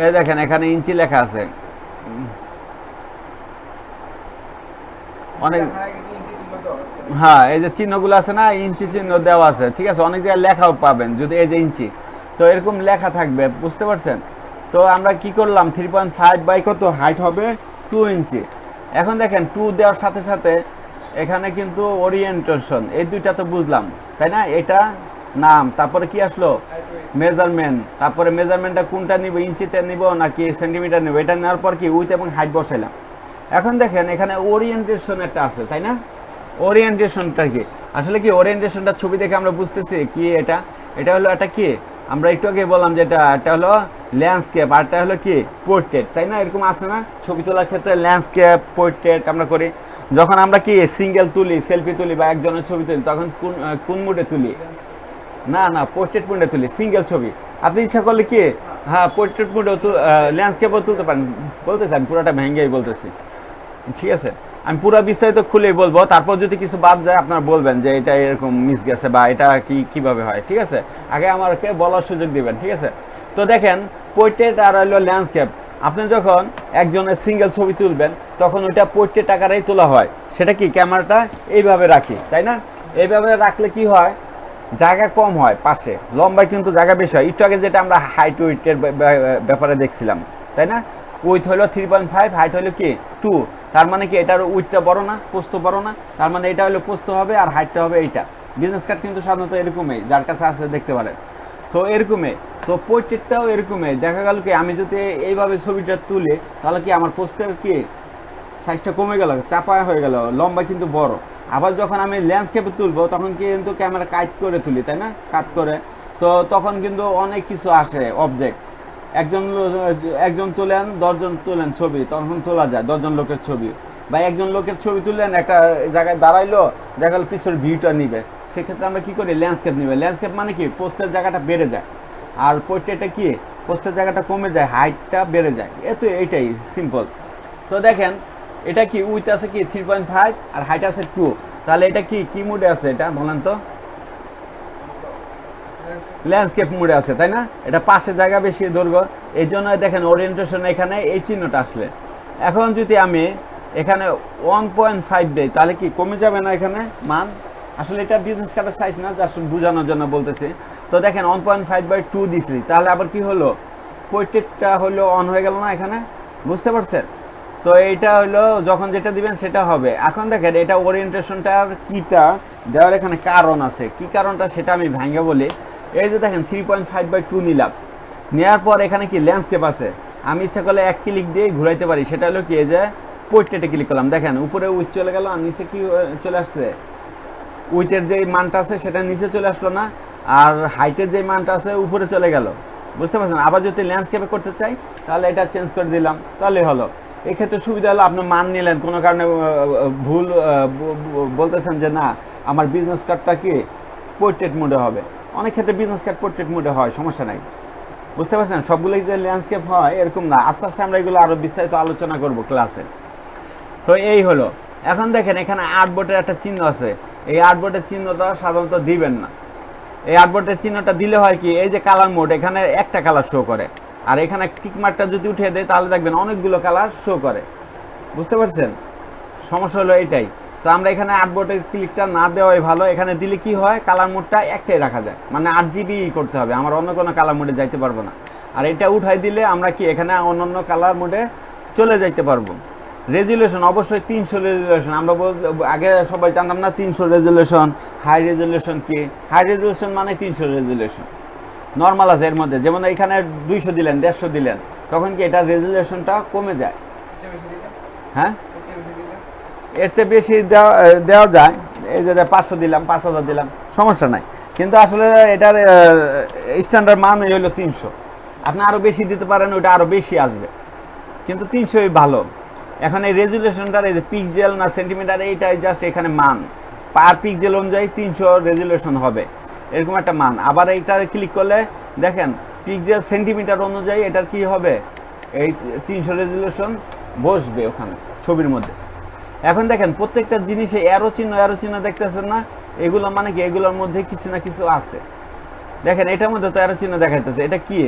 এই দেখেন এখানে ইঞ্চি লেখা আছে, অনেক, হ্যাঁ এই যে চিহ্নগুলো আছে না, ইঞ্চি চিহ্ন দেওয়া আছে, ঠিক আছে? অনেক জায়গায় লেখাও পাবেন, যদি এই যে ইঞ্চি, তো এরকম লেখা থাকবে, বুঝতে পারছেন? তো আমরা কি করলাম, 3.5 বাই কত, হাইট হবে 2 ইঞ্চি। এখন দেখেন 2 দেওয়ার সাথে সাথে এখানে কিন্তু ওরিয়েন্টেশন, এই দুইটা তো বুঝলাম, তাই না? এটা নাম, তারপরে কি আসলো মেজারমেন্ট, তারপরে মেজারমেন্টটা কোনটা নিব, ইঞ্চিতে নিব নাকি সেন্টিমিটার নিব, এটা নেওয়ার পর কি উইথ এবং হাইট বসাইলাম। এখন দেখেন এখানে ওরিয়েন্টেশন একটা আছে, তাই না? ওরিয়েন্টেশনটা কি আসলে কি ওরিয়েন্টেশনটা ছবি দেখে আমরা বুঝতেছি কি এটা, এটা হলো একটা কি আমরা একটু আগে বললাম যে এটা হলো ল্যান্ডস্কেপ আর এটা হলো কি পোর্ট্রেট, তাই না? এরকম আছে না ছবি তোলার ক্ষেত্রে ল্যান্ডস্কেপ পোর্ট্রেট আমরা করি। যখন আমরা কি সিঙ্গেল তুলি, সেলফি তুলি বা একজনের ছবি তুলি তখন কোন মুডে তুলি? না পোর্ট্রেট মুডে তুলি, সিঙ্গেল ছবি। আপনি ইচ্ছা করলে কি হ্যাঁ পোর্ট্রেট মুডেও ল্যান্ডস্কেপও তুলতে পারেন। বলতেছি আমি পুরোটা ভেঙ্গেই বলতেছি, ঠিক আছে? আমি পুরো বিস্তারিত খুলেই বলবো, তারপর যদি কিছু বাদ যায় আপনারা বলবেন যে এটা এরকম মিস গেছে বা এটা কিভাবে হয়, ঠিক আছে? আগে আমাকে বলার সুযোগ দিবেন, ঠিক আছে? তো দেখেন পোর্ট্রেট আর হলো ল্যান্ডস্কেপ, আপনি যখন একজনের সিঙ্গেল ছবি তুলবেন তখন ওইটা পোর্ট্রেট আকারেই তোলা হয়। সেটা কি ক্যামেরাটা এইভাবে রাখি, তাই না? এইভাবে রাখলে কি হয়, জায়গা কম হয়, পাশে লম্বায় কিন্তু জায়গা বেশি হয়। একটু আগে যেটা আমরা হাইট উইথের ব্যাপারে দেখছিলাম, তাই না? উইথ হলো 3.5, হাইট হলো কি 2। তার মানে কি এটার উইথটা বড় না, পোস্ত বড় না? তার মানে এটা হলো পোস্ত হবে আর হাইটটা হবে এইটা। বিজনেস কার্ড কিন্তু সাধারণত এরকমই, যার কাছে আছে দেখতে পারেন। তো এরকমই তো পোর্ট্রেটটাও এরকমই। দেখা গেল কি আমি যদি এইভাবে ছবিটা তুলি তাহলে কি আমার পোস্টের কি সাইজটা কমে গেল, চাপা হয়ে গেল, লম্বা কিন্তু বড়। আবার যখন আমি ল্যান্ডস্কেপে তুলবো তখন কিন্তু ক্যামেরা কাট করে তুলি, তাই না? কাট করে তো তখন কিন্তু অনেক কিছু আসে অবজেক্ট। একজন তুলেন, 10 জন তুলেন ছবি, তখন তোলা যায় 10 জন লোকের ছবি। বা একজন লোকের ছবি তুললেন, একটা জায়গায় দাঁড়াইলো, দেখা গেল পিছনের ভিউটা নিবে, সেক্ষেত্রে আমরা কি করি ল্যান্ডস্কেপ নিবে। ল্যান্ডস্কেপ মানে কি পোস্টের জায়গাটা বেড়ে যায়, আর পোর্ট্রেটে কি পোস্টের জায়গাটা কমে যায়, হাইটটা বেড়ে যায়। এইটাই সিম্পল। তো দেখেন এটা কি উইথ আছে কি 3.5 আর হাইট আছে 2, তাহলে এটা কি মুডে আছে এটা বলেন তো? ল্যান্ডস্কেপ মুডে আছে, তাই না? এটা পাশে জায়গা বেশি দৈর্ঘ্য, এই জন্য দেখেন ওরিয়েন্টেশন এখানে এই চিহ্নটা আসলে। এখন যদি আমি এখানে 1.5 দেই তাহলে কি কমে যাবে না এখানে মান? আসলে এটা বিজনেস কার্ডের সাইজ না, জাস্ট বোঝানোর জন্য বলতেছি। তো দেখেন 1.5/2 দিছি, তাহলে আবার কি হলো পোর্ট্রেটটা হলো অন হয়ে গেল না এখানে, বুঝতে পারছেন? তো এইটা হলো যখন যেটা দিবেন সেটা হবে। এখন দেখেন এটা ওরিয়েন্টেশনটার কিটা দেওয়ার এখানে কারণ আছে, কি কারণটা সেটা আমি ভাঙ্গে বলি। এই যে দেখেন 3.5/2 নিলাম, নেওয়ার পর এখানে কি ল্যান্ডস্কেপ আছে, আমি ইচ্ছা করলে এক ক্লিক দিয়ে ঘুরাইতে পারি। সেটা হলো কি এই যে পোর্ট্রেটে ক্লিক করলাম, দেখেন উপরে উইথ চলে গেল আর নিচে কি চলে আসছে, উইথের যে মানটা আছে সেটা নিচে চলে আসলো না, আর হাইটের যে মানটা আছে উপরে চলে গেল, বুঝতে পারছেন? আবার যদি ল্যান্ডস্কেপে করতে চাই তাহলে এটা চেঞ্জ করে দিলাম, তাহলে হলো। এক্ষেত্রে সুবিধা হলো আপনি মান নিলেন, কোনো কারণে ভুল বলতেছেন যে না আমার বিজনেস কার্ডটা কি পোর্ট্রেট মোডে হবে। অনেক ক্ষেত্রে বিজনেস কার্ড পোর্ট্রেট মোডে হয়, সমস্যা নাই, বুঝতে পারছেন? সবগুলোই যে ল্যান্ডস্কেপ হয় এরকম না, আস্তে আস্তে আমরা এগুলো আরও বিস্তারিত আলোচনা করব ক্লাসে। তো এই হলো। এখন দেখেন এখানে আর্টবোর্ডের একটা চিহ্ন আছে, এই আর্টবোর্ডের চিহ্নটা সাধারণত দিবেন না। এই আর্টবোর্ডের চিহ্নটা দিলে হয় কি এই যে কালার মোড, এখানে একটা কালার শো করে, আর এখানে টিকমার্কটা যদি উঠিয়ে দেয় তাহলে দেখবেন অনেকগুলো কালার শো করে, বুঝতে পারছেন? সমস্যা হলো এইটাই। তো আমরা এখানে আর্টবোর্ডের ক্লিকটা না দেওয়াই ভালো। এখানে দিলে কি হয় কালার মোডটা একটাই রাখা যায়, মানে 8GB করতে হবে, আমার অন্য কোনো কালার মোডে যাইতে পারবো না। আর এটা উঠাই দিলে আমরা কি এখানে অন্য কালার মোডে চলে যাইতে পারবো। রেজুলেশন অবশ্যই 300 রেজুলেশন। আমরা আগে সবাই জানতাম না 300 রেজুলেশন, হাই রেজুলেশন কি। হাই রেজুলেশন মানে 300 রেজুলেশন। নর্মাল আছে এর মধ্যে, যেমন এখানে 200 দিলেন, 150 দিলেন, তখন কি এটা রেজুলেশনটা কমে যায়। হ্যাঁ এর চেয়ে বেশি দেওয়া যায়, এই যে 500 দিলাম, 5000 দিলাম, সমস্যা নাই। কিন্তু আসলে এটার স্ট্যান্ডার্ড মান হলো 300। আপনি আরও বেশি দিতে পারেন, ওটা আরও বেশি আসবে, কিন্তু 300ই ভালো। এখন এই রেজুলেশনটার এই যে পিক্সেল না সেন্টিমিটার, এইটাই জাস্ট এখানে মান পার পিক্সেল অনুযায়ী 300 রেজুলেশন হবে, এরকম একটা মান। আবার এইটা ক্লিক করলে দেখেন পিক্সেল সেন্টিমিটার অনুযায়ী এটার কি হবে, এই 300 রেজুলেশন বসবে ওখানে ছবির মধ্যে। এখন দেখেন প্রত্যেকটা জিনিসে অ্যারো চিহ্ন দেখতেছেন না, এগুলো মানে কি এগুলোর মধ্যে কিছু না কিছু আছে। দেখেন এটার মধ্যে তো অ্যারো চিহ্ন দেখাইতেছে, এটা কি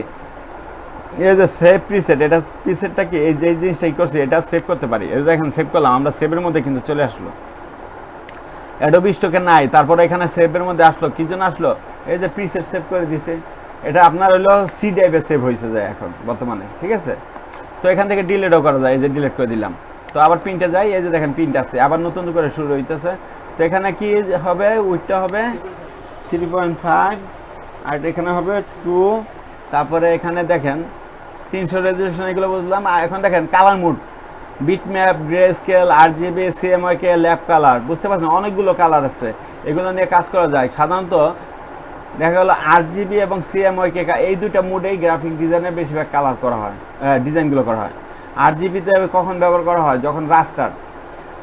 এই যে সেভ প্রিসেট, এটা প্রিসেটটা কি এই যে জিনিসটাই করছি এটা সেভ করতে পারি। এই দেখেন সেভ করলাম, আমরা সেভের মধ্যে কিন্তু চলে আসলো, অ্যাডোবি স্টকে নাই, তারপরে এখানে সেভের মধ্যে আসলো, কি জন্য আসলো, এই যে প্রিসেট সেভ করে দিছে। এটা আপনার হলো সি ড্রাইভে সেভ হয়েছে যায় এখন বর্তমানে, ঠিক আছে? তো এখান থেকে ডিলিটও করা যায়, এই যে ডিলিট করে দিলাম। তো আবার প্রিন্টে যাই, এই যে দেখেন প্রিন্ট আসছে, আবার নতুন করে শুরু হইতেছে। তো এখানে কি হবে, উইথটা হবে 3.5 আর এখানে হবে 2। তারপরে এখানে দেখেন 300 রেজোলিউশন, এগুলো বুঝলাম। আর এখন দেখেন colour mode, bitmap, greyscale, RGB, CMYK, lab colour, বুঝতে পারছেন অনেকগুলো কালার আছে, এগুলো নিয়ে কাজ করা যায়। সাধারণত দেখা গেলো আরজিবি এবং সিএমওয়াইকে এই দুইটা মুডেই গ্রাফিক ডিজাইনের বেশিরভাগ কালার করা হয়, ডিজাইনগুলো করা হয়। আরজিবিতে কখন ব্যবহার করা হয়? যখন রাস্টার।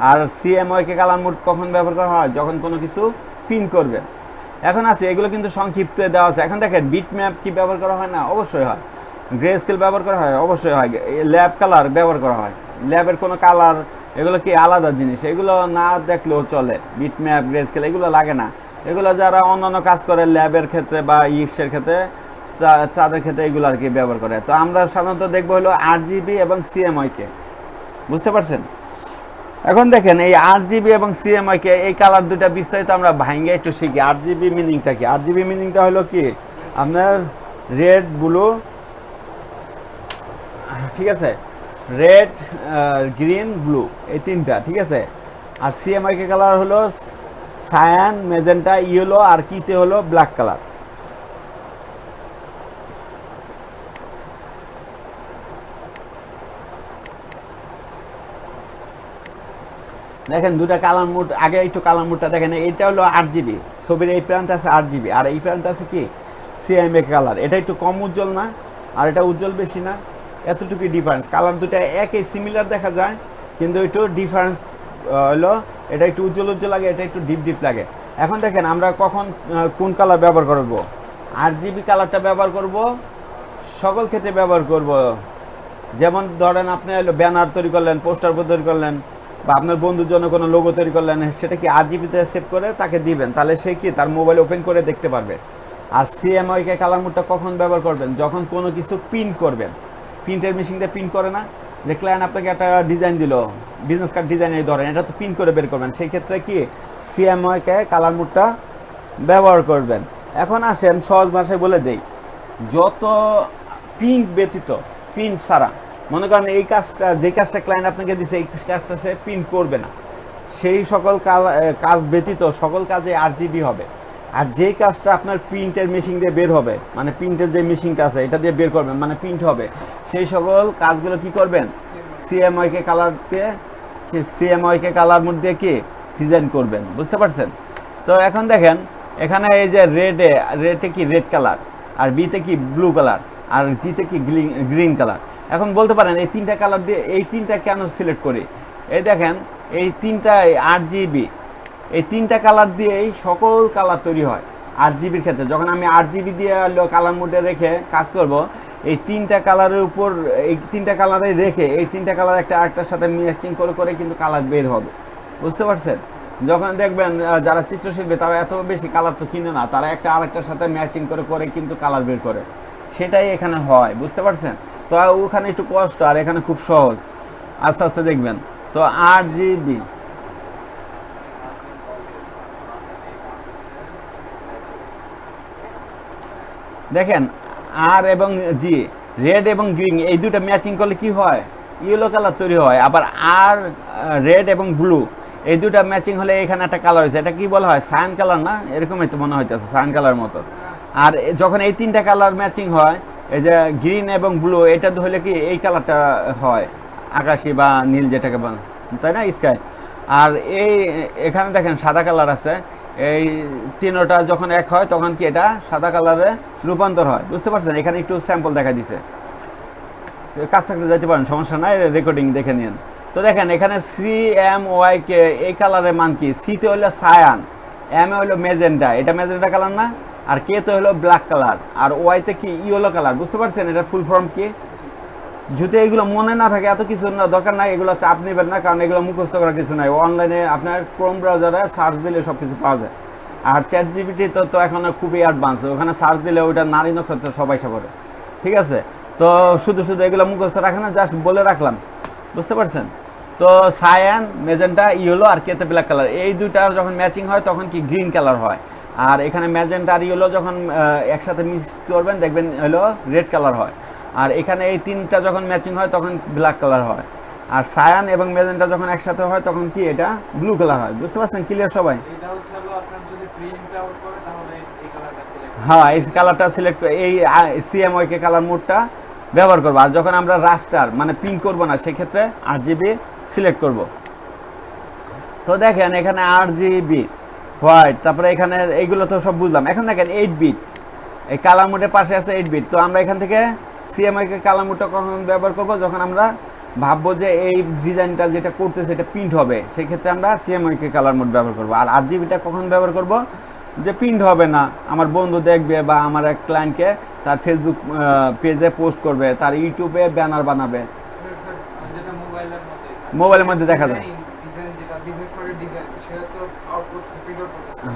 আর সিএমওয়াইকে কালার মুড কখন ব্যবহার করা হয়? যখন কোনো কিছু পিন করবে। এখন আছে এগুলো কিন্তু সংক্ষিপ্ত দেওয়া আছে। এখন দেখেন বিট ম্যাপ কি ব্যবহার করা হয় না? অবশ্যই হয়। গ্রে স্কেল ব্যবহার করা হয়? অবশ্যই হয়। ল্যাব কালার ব্যবহার করা হয়। ল্যাবের কোনো কালার এগুলো কি আলাদা জিনিস, এগুলো না দেখলেও চলে। বিট ম্যাপ, গ্রে স্কেল এগুলো লাগে না। এগুলো যারা অন্যান্য কাজ করে ল্যাবের ক্ষেত্রে বা ইক্সের ক্ষেত্রে, তাদের ক্ষেত্রে এগুলো আর কি ব্যবহার করে। তো আমরা সাধারণত দেখবো হলো আরজিবি এবং সিএমওয়াইকে, বুঝতে পারছেন? এখন দেখেন এই আরজিবি এবং সিএমওয়াইকে এই কালার দুটা বিস্তারিত আমরা ভাঙে একটু শিখি। আরজিবি মিনিংটা কি? আরজিবি মিনিংটা হলো কি আপনার রেড, ব্লু, ঠিক আছে, রেড, গ্রিন, ব্লু, এই তিনটা, ঠিক আছে। আর সিএমওয়াইকে কালার হলো সায়ান, মেজেন্টা, ইয়েলো, আর কিতে হলো ব্ল্যাক কালার। দেখেন দুটা কালার মুড, আগে একটু কালার মুডটা দেখেন। এইটা হলো আরজিবি, ছবির এই প্রান্তে আছে আরজিবি, আর এই প্রান্তে আছে কি সিএমওয়াইকে কালার। এটা একটু কম উজ্জ্বল না, আর এটা উজ্জ্বল বেশি না, এতটুকুই ডিফারেন্স। কালার দুটা একই সিমিলার দেখা যায়, কিন্তু একটু ডিফারেন্স হলো এটা একটু উজ্জ্বল উজ্জ্বল লাগে, এটা একটু ডিপ ডিপ লাগে। এখন দেখেন আমরা কখন কোন কালার ব্যবহার করব? আরজিবি কালারটা ব্যবহার করব সকল ক্ষেত্রে ব্যবহার করব। যেমন ধরেন আপনি হলো ব্যানার তৈরি করলেন, পোস্টার তৈরি করলেন, বা আপনার বন্ধুর জন্য কোনো লোগো তৈরি করলেন, সেটা কি আরজিবিতে সেভ করে তাকে দিবেন, তাহলে সে কি তার মোবাইল ওপেন করে দেখতে পারবে। আর সিএমওয়াইকে কালার মোডটা কখন ব্যবহার করবেন? যখন কোনো কিছু প্রিন্ট করবেন। প্রিন্টের মেশিন দিয়ে প্রিন্ট করে না, দেখলেন আপনাকে একটা ডিজাইন দিল, বিজনেস কার্ড ডিজাইন এই ধরেন, এটা তো প্রিন্ট করে বের করবেন, সেই ক্ষেত্রে কি সিএমওয়াইকে কালার মোডটা ব্যবহার করবেন। এখন আসেন সহজ ভাষায় বলে দেই, যত প্রিন্ট ব্যতীত, প্রিন্ট ছাড়া, মনে করেন এই কাজটা, যে কাজটা ক্লায়েন্ট আপনাকে দিছে এই কাজটা সে প্রিন্ট করবে না, সেই সকল কাজ ব্যতীত সকল কাজে আরজিবি হবে। আর যেই কাজটা আপনার প্রিন্টের মেশিন দিয়ে বের হবে, মানে প্রিন্টের যে মেশিনটা আছে এটা দিয়ে বের করবেন, মানে প্রিন্ট হবে, সেই সকল কাজগুলো কি করবেন? সিএমওয়াইকে কালার দিয়ে, সিএমওয়াইকে কালার মোড দিয়ে কি ডিজাইন করবেন, বুঝতে পারছেন? তো এখন দেখেন এখানে এই যে রেডে কি রেড কালার, আর বিতে কি ব্লু কালার, আর জিতে কি গ্রিন কালার। এখন বলতে পারেন এই তিনটা কালার দিয়ে, এই তিনটা কেন সিলেক্ট করি? এই দেখেন এই তিনটা আরজিবি, এই তিনটা কালার দিয়েই সকল কালার তৈরি হয় আরজিবির ক্ষেত্রে। যখন আমি আরজিবি দিয়ে কালার মোডে রেখে কাজ করব, এই তিনটা কালারের উপর, এই তিনটা কালারে রেখে এই তিনটা কালার একটা আরেকটার সাথে ম্যাচিং করে করে কিন্তু কালার বের হবে, বুঝতে পারছেন? যখন দেখবেন যারা চিত্রশিল্পী তারা এত বেশি কালার তো কিনে না, তারা একটা আরেকটার সাথে ম্যাচিং করে করে কিন্তু কালার বের করে, সেটাই এখানে হয়, বুঝতে পারছেন? তো ওখানে একটু কষ্ট, আর এখানে খুব সহজ, আস্তে আস্তে দেখবেন। তো আরজিবি, দেখেন আর এবং জি, রেড এবং গ্রিন এই দুটো ম্যাচিং করলে কি হয়? ইয়েলো কালার তৈরি হয়। আবার আর রেড এবং ব্লু এই দুটো ম্যাচিং হলে এখানে একটা কালার হয়েছে, এটা কি বলা হয়? সায়ান কালার না? এরকমই তো মনে হইতেছে, সায়ান কালার মতো। আর যখন এই তিনটা কালার ম্যাচিং হয়, এই যে গ্রিন এবং ব্লু, এটা হলে কি এই কালারটা হয় আকাশি বা নীল, যেটাকে বলেন, তাই না, স্কাই। আর এই এখানে দেখেন সাদা কালার আছে, এই তিনটা যখন এক হয় তখন কি এটা সাদা কালারে রূপান্তর হয়, বুঝতে পারছেন? এখানে একটু স্যাম্পল দেখা দিছে, কাজ থাকতে যাইতে পারেন, সমস্যা নাই, রেকর্ডিং দেখে নিন। তো দেখেন এখানে সিএমওয়াইকে এই কালারের মান কি? সিতে হলো সায়ান, এম এ হলো মেজেন্টা, এটা মেজেন্টা কালার না? আর কে তো হলো ব্ল্যাক কালার, আর ওয়াইতে কি ইয়েলো কালার, বুঝতে পারছেন? এটা ফুল ফর্ম কি? যদি এগুলো মনে না থাকে, এত কিছু না দরকার নাই, এগুলো চাপ নেবেন না, কারণ এগুলো মুখস্থ করার কিছু নাই। অনলাইনে আপনার ক্রোম ব্রাউজারে সার্চ দিলে সব কিছু পাওয়া যায়। আর চ্যাট জিপিটি তো এখন খুবই অ্যাডভান্স, ওখানে সার্চ দিলে ওইটা নারী নক্ষত্র সবাই করে, ঠিক আছে? তো শুধু শুধু এগুলো মুখস্থ রাখে না, জাস্ট বলে রাখলাম, বুঝতে পারছেন? তো সায়ান, মেজেন্টা, ইয়েলো, আর কেতে ব্ল্যাক কালার, এই দুইটা যখন ম্যাচিং হয় তখন কি গ্রিন কালার হয়। আর এখানে ম্যাজেন্টা আর ইয়েলো যখন একসাথে মিক্স করবেন দেখবেন হলো রেড কালার হয়। আর এখানে এই তিনটা যখন ম্যাচিং হয় তখন ব্ল্যাক কালার হয়। আর সায়ান এবং মেজেন্টা যখন একসাথে হয় তখন কি এটা ব্লু কালার হয়, বুঝতে পারছেন? ক্লিয়ার সবাই? এটা হচ্ছে আপনার যদি প্রিন্ট আউট করে তাহলে হ্যাঁ এই কালারটা সিলেক্ট এই সিএমওয়াইকে কালার মোডটা ব্যবহার করবো। আর যখন আমরা রাস্টার মানে প্রিন্ট করবো না সেক্ষেত্রে আরজিবি সিলেক্ট করব। তো দেখেন এখানে আরজিবি হোয়াইট, তারপরে এখানে এইগুলো তো সব বুঝলাম। এখন দেখেন 8 বিট, এই কালার মোডের পাশে আছে 8 বিট। তো আমরা এখান থেকে সিএমওয়াইকে কালার মোডটা কখন ব্যবহার করব, যখন আমরা ভাববো যে এই ডিজাইনটা যেটা করতেছে এটা প্রিন্ট হবে, সেই ক্ষেত্রে আমরা সিএমওয়াইকে কালার মোড ব্যবহার করব। আর আরজিবিটা কখন ব্যবহার করব, যে প্রিন্ট হবে না, আমার বন্ধু দেখবে বা আমার এক ক্লায়েন্টকে তার ফেসবুক পেজে পোস্ট করবে, তার ইউটিউবে ব্যানার বানাবে, মোবাইলের মধ্যে দেখা যায়।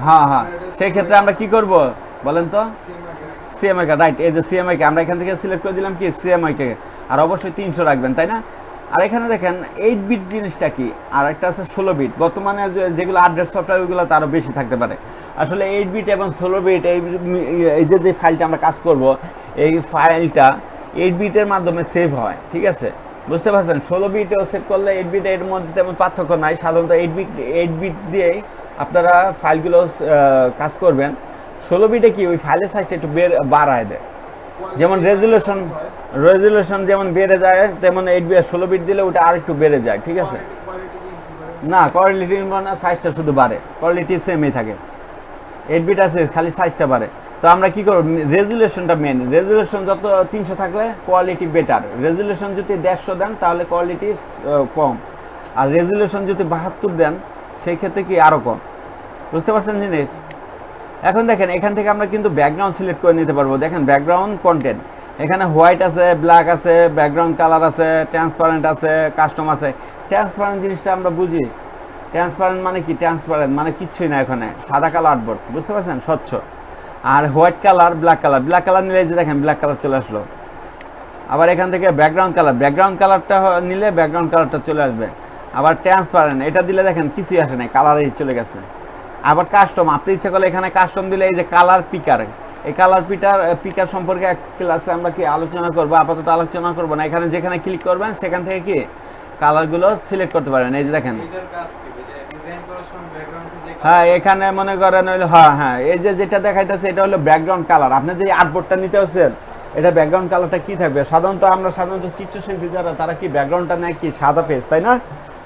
হ্যাঁ হ্যাঁ, সেই ক্ষেত্রে আমরা কি করব বলেন তো, সিএমআইকে, রাইট। এই যে সিএমআইকে আমরা এখান থেকে সিলেক্ট করে দিলাম কি সিএমআইকে, আর অবশ্যই 300 রাখবেন, তাই না? আর এখানে দেখেন 8 বিট জিনিসটা কি, আর একটা আছে 16 বিট। বর্তমানে যেগুলো আপডেট সফটওয়্যার ওগুলো তারও বেশি থাকতে পারে। আসলে 8 বিট এবং 16 বিট এই যে ফাইলটা আমরা কাজ করব, এই ফাইলটা 8 বিটের মাধ্যমে সেভ হয়, ঠিক আছে? বুঝতে পারছেন? 16 বিটেও সেভ করলে 8 বিট এর মধ্যে তেমন পার্থক্য নাই। সাধারণত 8 বিট দিয়েই আপনারা ফাইলগুলো কাজ করবেন। 16 বিটে কি ওই ফাইলের সাইজটা একটু বাড়ায় দেয়, যেমন রেজুলেশন যেমন বেড়ে যায়, তেমন 16 বিট দিলে ওটা আর একটু বেড়ে যায়, ঠিক আছে? না, কোয়ালিটি মানে সাইজটা শুধু বাড়ে, কোয়ালিটি সেমই থাকে। 8 বিট আছে খালি সাইজটা বাড়ে। তো আমরা কি করব, রেজুলেশনটা মেন, রেজুলেশন যত 300 থাকলে কোয়ালিটি বেটার। রেজুলেশন যদি 150 দেন তাহলে কোয়ালিটি কম, আর রেজুলেশন যদি 72 দেন সেই ক্ষেত্রে কি আরও কম। বুঝতে পারছেন জিনিস? এখন দেখেন এখান থেকে আমরা কিন্তু ব্যাকগ্রাউন্ড সিলেক্ট করে নিতে পারবো। দেখেন ব্যাকগ্রাউন্ড কন্টেন্ট, এখানে হোয়াইট আছে, ব্ল্যাক আছে, ব্যাকগ্রাউন্ড কালার আছে, ট্রান্সপারেন্ট আছে, কাস্টম আছে। ট্রান্সপারেন্ট জিনিসটা আমরা বুঝি, ট্রান্সপারেন্ট মানে কি? ট্রান্সপারেন্ট মানে কিচ্ছুই না, এখানে সাদা কালো আর্টবোর্ড, বুঝতে পারছেন, স্বচ্ছ। আর হোয়াইট কালার, ব্ল্যাক কালার নিলে যে দেখেন ব্ল্যাক কালার চলে আসলো। আবার এখান থেকে ব্যাকগ্রাউন্ড কালারটা নিলে ব্যাকগ্রাউন্ড কালারটা চলে আসবে। আবার ট্রান্সপারেন্ট এটা দিলে দেখেন কিছুই আসে নাই, কালারই চলে গেছে। আবার কাস্টম, আপনি ইচ্ছা করলে এখানে কাস্টম দিলে এই যে কালার পিকার, এই কালার পিকার সম্পর্কে এক ক্লাসে আমরা কি আলোচনা করবো, আপাতত আলোচনা করবো না। এখানে যেখানে ক্লিক করবেন সেখান থেকে কি কালারগুলো সিলেক্ট করতে পারবেন। এই যে দেখেন, হ্যাঁ এখানে মনে করেন হইলো, হ্যাঁ এই যে যেটা দেখাইতেছে এটা হলো ব্যাকগ্রাউন্ড কালার। আপনি যে আর্টবোর্ডটা নিতে হচ্ছেন, এটা ব্যাকগ্রাউন্ড কালারটা কি থাকবে? সাধারণত চিত্রশিল্পী যারা, তারা কি ব্যাকগ্রাউন্ডটা নেয় কি সাদা পেজ, তাই না?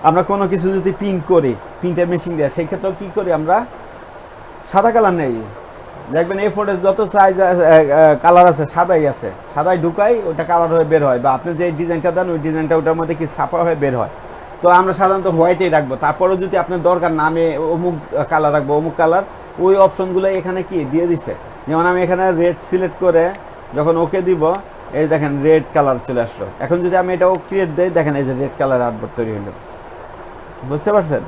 আমরা কোনো কিছু যদি প্রিন্ট করি, প্রিন্টের মেশিন দিয়ে, সেই ক্ষেত্রেও কী করি আমরা, সাদা কালার নেই। দেখবেন এই ফোনের যত সাইজ কালার আছে সাদাই আছে, সাদাই ঢুকাই ওটা কালার হয়ে বের হয়, বা আপনি যে ডিজাইনটা দেন ওই ডিজাইনটা ওটার মধ্যে কি ছাপা হয়ে বের হয়। তো আমরা সাধারণত হোয়াইটেই রাখবো। তারপরেও যদি আপনার দরকার না, আমি অমুক কালার রাখবো, অমুক কালার, ওই অপশনগুলো এখানে কি দিয়ে দিছে। যেমন আমি এখানে রেড সিলেক্ট করে যখন ওকে দিব, এই দেখেন রেড কালার চলে আসলো। এখন যদি আমি এটাও ক্রিয়েট দিই, দেখেন এই যে রেড কালার আর্টবোর্ড তৈরি হলো। বুঝতে পারছেন?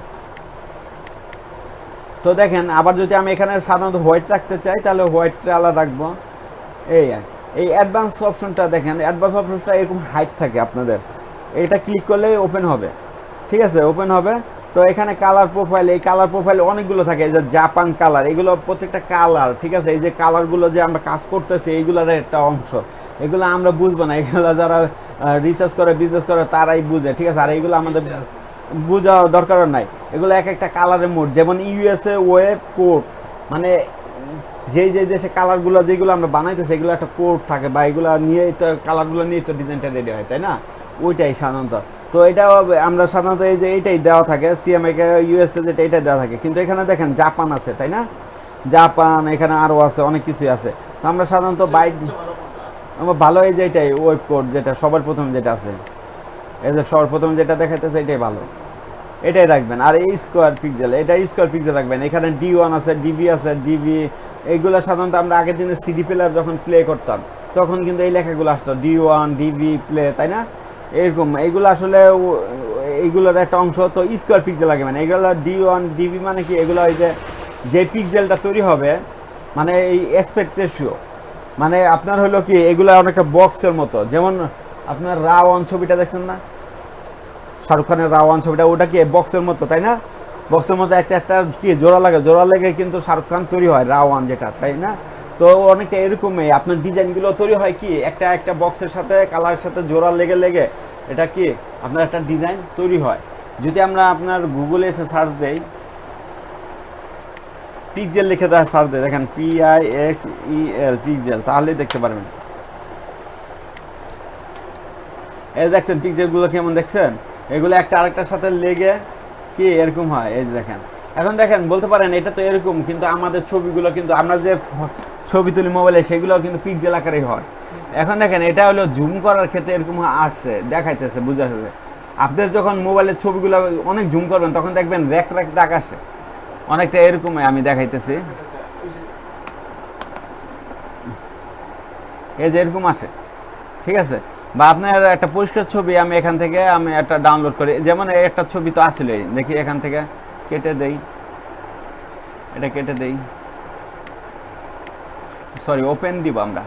তো দেখেন আবার যদি আমি এখানে সাধারণত হোয়াইট রাখতে চাই, তাহলে হোয়াইট কালার রাখবো। এই অ্যাডভান্স অপশনটা দেখেন, অ্যাডভান্স অপশনটা এরকম হাইট থাকে আপনাদের, এটা ক্লিক করলেই ওপেন হবে, ঠিক আছে? ওপেন হবে। তো এখানে কালার প্রোফাইল, এই কালার প্রোফাইল অনেকগুলো থাকে, এই যে জাপান কালার, এগুলো প্রত্যেকটা কালার, ঠিক আছে? এই যে কালারগুলো যে আমরা কাজ করতেছি এইগুলোর একটা অংশ, এগুলো আমরা বুঝবো না, এগুলো যারা রিসার্চ করে, বিজনেস করে তারাই বুঝে, ঠিক আছে? আর এইগুলো আমাদের বোঝা দরকার নাই। এগুলো এক একটা কালারের মোড, যেমন ইউএসএ ওয়েব কোড, মানে যেই দেশে কালারগুলো যেগুলো আমরা বানাইতেছি এগুলো একটা কোড থাকে, বা এগুলো নিয়ে তো কালারগুলো নিয়ে তো ডিজাইনটা রেডি হয়, তাই না? ওইটাই সাধারণত। তো এটাও আমরা সাধারণত এই যে এইটাই দেওয়া থাকে, সিএমএকে ইউএসএ যেটা এইটাই দেওয়া থাকে। কিন্তু এখানে দেখেন জাপান আছে, তাই না? জাপান, এখানে আরও আছে, অনেক কিছুই আছে। তো আমরা সাধারণত ভালো, এই যে এইটাই ওয়েব কোড, যেটা সবার প্রথম যেটা আছে, এই যে সর্বপ্রথম যেটা দেখাইতেছে এটাই ভালো, এটাই রাখবেন। আর এই স্কোয়ার পিক্সেল, এটা স্কোয়ার পিক্সেল রাখবেন। এখানে D1 আছে, ডিভি আছে, ডিভি, এইগুলো সাধারণত আমরা আগের দিনে সিডি প্লেয়ার যখন প্লে করতাম তখন কিন্তু এই লেখাগুলো আসতো, D1 ডিভি প্লে, তাই না? এরকম এইগুলো আসলে এইগুলোর একটা অংশ। তো স্কোয়ার পিক্সেল রাখবেন। এইগুলো D1 ডিভি মানে কি, এগুলো ওই যে পিক্সেলটা তৈরি হবে, মানে এই অ্যাসপেক্ট রেশিও, মানে আপনার হলো কি এগুলো অনেকটা বক্সের মতো। যেমন আপনার রাওয়ান ছবিটা দেখছেন না, শাহরুখ খানের রাওয়ান ছবিটা, ওটা কি বক্সের মতো, তাই না? বক্সের মতো একটা কি জোড়া লেগে কিন্তু শাহরুখ খান তৈরি হয়, রাওয়ান যেটা, তাই না? তো অনেকটা এরকমই আপনার ডিজাইনগুলো তৈরি হয় কি একটা বক্সের সাথে কালারের সাথে জোড়া লেগে এটা কি আপনার একটা ডিজাইন তৈরি হয়। যদি আমরা আপনার গুগলে এসে সার্চ দেই পিক্সেল লিখে সার্চ দিয়ে দেখেন PIXEL পিক্সেল, তাহলেই দেখতে পারবেন। এই দেখছেন পিক্সেলগুলো কেমন দেখছেন, এগুলো একটা আরেকটার সাথে লেগে কি এরকম হয়। এই যে দেখেন, এখন দেখেন বলতে পারেন এটা তো এরকম, কিন্তু আমাদের ছবিগুলো কিন্তু আমরা যে ছবি তুলি মোবাইলে সেগুলো কিন্তু পিক্সেল আকারেই হয়। এখন দেখেন এটা হলো জুম করার ক্ষেত্রে এরকম আসছে, দেখাইতেছে, বোঝা যাচ্ছে। আপনার যখন মোবাইলের ছবিগুলো অনেক জুম করবেন তখন দেখবেন র্যাক র্যাক দাগ আসে, অনেকটা এরকম আমি দেখাইতেছি। এই যে এরকম আসে, ঠিক আছে। বা আপনার একটা পরিষ্কার ছবি আমি এখান থেকে আমি একটা ডাউনলোড করি, যেমন একটা ছবি তো আসলেই দেখি এখান থেকে কেটে দেই, এটা কেটে দেই, সরি ওপেন দিব আমরা।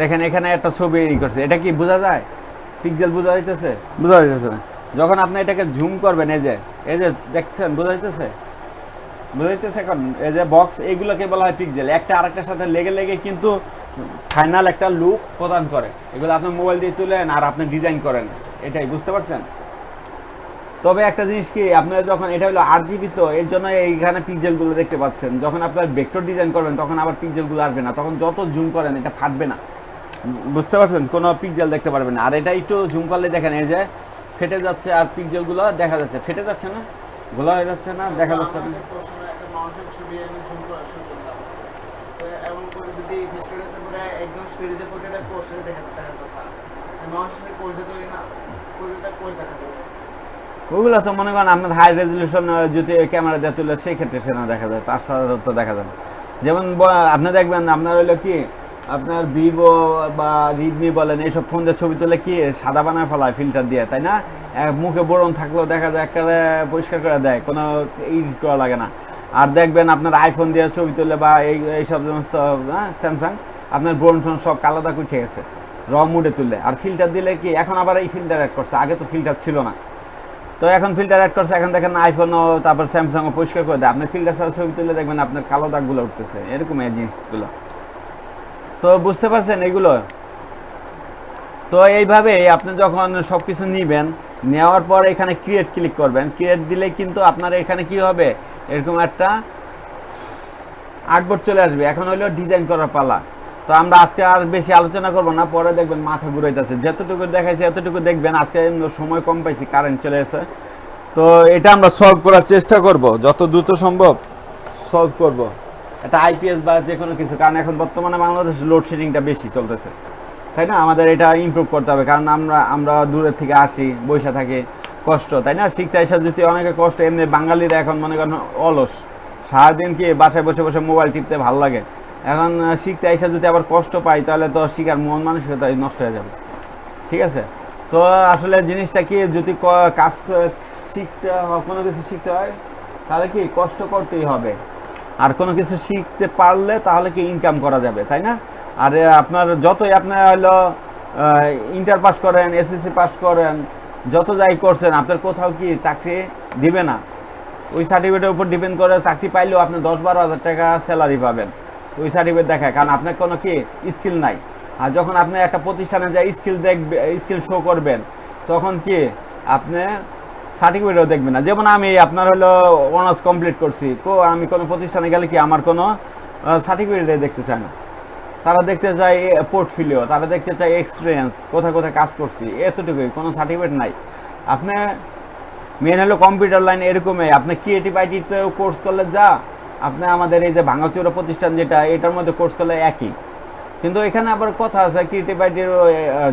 দেখেন এখানে একটা ছবি করছে, এটা কি বোঝা যায়? পিক্সেল বোঝা যাইতেছে? বোঝা যাইতেছে না। যখন আপনি এটাকে জুম করবেন এই যে দেখছেন, বোঝা যাইতেছে? বোঝা যাইতেছে? এখন এই যে বক্স, এইগুলোকে বলা হয় পিক্সেল। একটা আরেকটার সাথে লেগে লেগে কিন্তু ফাইনাল একটা লুক প্রদান করে। এগুলো আপনি মোবাইল দিয়ে তুলেন আর আপনি ডিজাইন করেন, এটাই বুঝতে পারছেন। তবে একটা জিনিস কি, আপনার যখন এটা হলো RGB, তো এর জন্য এইখানে পিক্সেলগুলো দেখতে পাচ্ছেন। যখন আপনার ভেক্টর ডিজাইন করবেন তখন আবার পিক্সেলগুলো আসবে না, তখন যত জুম করেন এটা ফাটবে না, বুঝতে পারছেন, কোনো পিক্সেল দেখতে পারবেন না। আর এটা একটু জুম করলে দেখেন এই যে ফেটে যাচ্ছে, আর পিক্সেলগুলো দেখা যাচ্ছে, ফেটে যাচ্ছে না, গোলা হয়ে যাচ্ছে না, দেখা যাচ্ছে না। ওগুলো তো মনে করেন আপনার হাই রেজলিউশন যদি ক্যামেরা দিয়ে তুলে সেই ক্ষেত্রে সেটা দেখা যায়, তার সাথে তো দেখা যায় না। যেমন আপনি দেখবেন আপনার হইলো কি, আপনার ভিভো বা রিডমি বলেন এইসব ফোন দিয়ে ছবি তুলে কি সাদা বানায় ফেলায় ফিল্টার দিয়ে, তাই না? মুখে বোরন থাকলেও দেখা যায় একেবারে পরিষ্কার করে দেয়, কোনো এডিট করা লাগে না। আর দেখবেন আপনার আইফোন দিয়ে ছবি তুলে বা এইসব সমস্ত স্যামসাং, আপনার বোরন টোন সব কালাদা উঠে গেছে র মুডে তুলে। আর ফিল্টার দিলে কি, এখন আবার এই ফিল্টার অ্যাড করছে, আগে তো ফিল্টার ছিল না, তো এখন ফিল্টার অ্যাড করছে। এখন দেখেন আইফোনও তারপর স্যামসাংও পরিষ্কার করে দেয়, আপনি ফিল্টার ছাড়া ছবি তুলে দেখবেন আপনার কালো দাগগুলো উঠতেছে, এরকম এই জিনিসগুলো। তো বুঝতে পারছেন এগুলো? তো এইভাবে আপনি যখন সব কিছু নিবেন, নেওয়ার পর এখানে ক্রিয়েট ক্লিক করবেন, ক্রিয়েট দিলে কিন্তু আপনার এখানে কি হবে, এরকম একটা আর্টবোর্ড চলে আসবে। এখন হলো ডিজাইন করার পালা। তো আমরা আজকে আর বেশি আলোচনা করব না, পরে দেখবেন মাথা ঘুরাইতেছে, যতটুকু দেখাইছে এতটুকু দেখবেন। আজকে সময় কম পাইছি, কারেন্ট চলে এসে, তো এটা আমরা সলভ করার চেষ্টা করব, যত দ্রুত সম্ভব সলভ করব এটা IPS বা যে কোনো কিছু। কারণ এখন বর্তমানে বাংলাদেশে লোডশেডিংটা বেশি চলতেছে, তাই না? আমাদের এটা ইমপ্রুভ করতে হবে, কারণ আমরা দূরের থেকে আসি, বসে থাকি, কষ্ট, তাই না? শিখতে এসে যদি অনেকে কষ্ট, এমনি বাঙালিরা এখন মনে করেন অলস, সারাদিন কি বাসায় বসে বসে মোবাইল টিপতে ভালো লাগে। এখন শিখতে এসে যদি আবার কষ্ট পাই তাহলে তো শিখার মন মানসিকতা নষ্ট হয়ে যাবে, ঠিক আছে? তো আসলে জিনিসটা কি, যদি কাজ শিখতে হয়, কোনো কিছু শিখতে হয় তাহলে কি কষ্ট করতেই হবে। আর কোনো কিছু শিখতে পারলে তাহলে কি ইনকাম করা যাবে, তাই না? আর আপনার যতই আপনার হলো ইন্টার পাস করেন, SSC পাস করেন, যত যাই করছেন, আপনার কোথাও কি চাকরি দিবে না। ওই সার্টিফিকেটের উপর ডিপেন্ড করে চাকরি পাইলেও আপনি 10-12 হাজার টাকা স্যালারি পাবেন ওই সার্টিফিকেট দেখায়, কারণ আপনার কোনো কি স্কিল নাই। আর যখন আপনি একটা প্রতিষ্ঠানে যাই স্কিল শো করবেন, তখন কি আপনি সার্টিফিকেটও দেখবেন না। যেমন আমি আপনার হলো অনার্স কমপ্লিট করছি, আমি কোনো প্রতিষ্ঠানে গেলে কি আমার কোনো সার্টিফিকেটে দেখতে চায় না, তারা দেখতে চায় পোর্টফোলিও, তারা দেখতে চায় এক্সপিরিয়েন্স, কোথায় কোথায় কাজ করছি, এতটুকুই, কোনো সার্টিফিকেট নাই। আপনি মেন হলো কম্পিউটার লাইন এরকমই, আপনি ক্রিয়েটিভ আইটিতেও কোর্স করলে যা, আপনি আমাদের এই যে ভাঙাচোরা প্রতিষ্ঠান যেটা, এটার মধ্যে কোর্স করলে একই। কিন্তু এখানে আবার কথা আছে, ক্রিয়েটিভ আইটির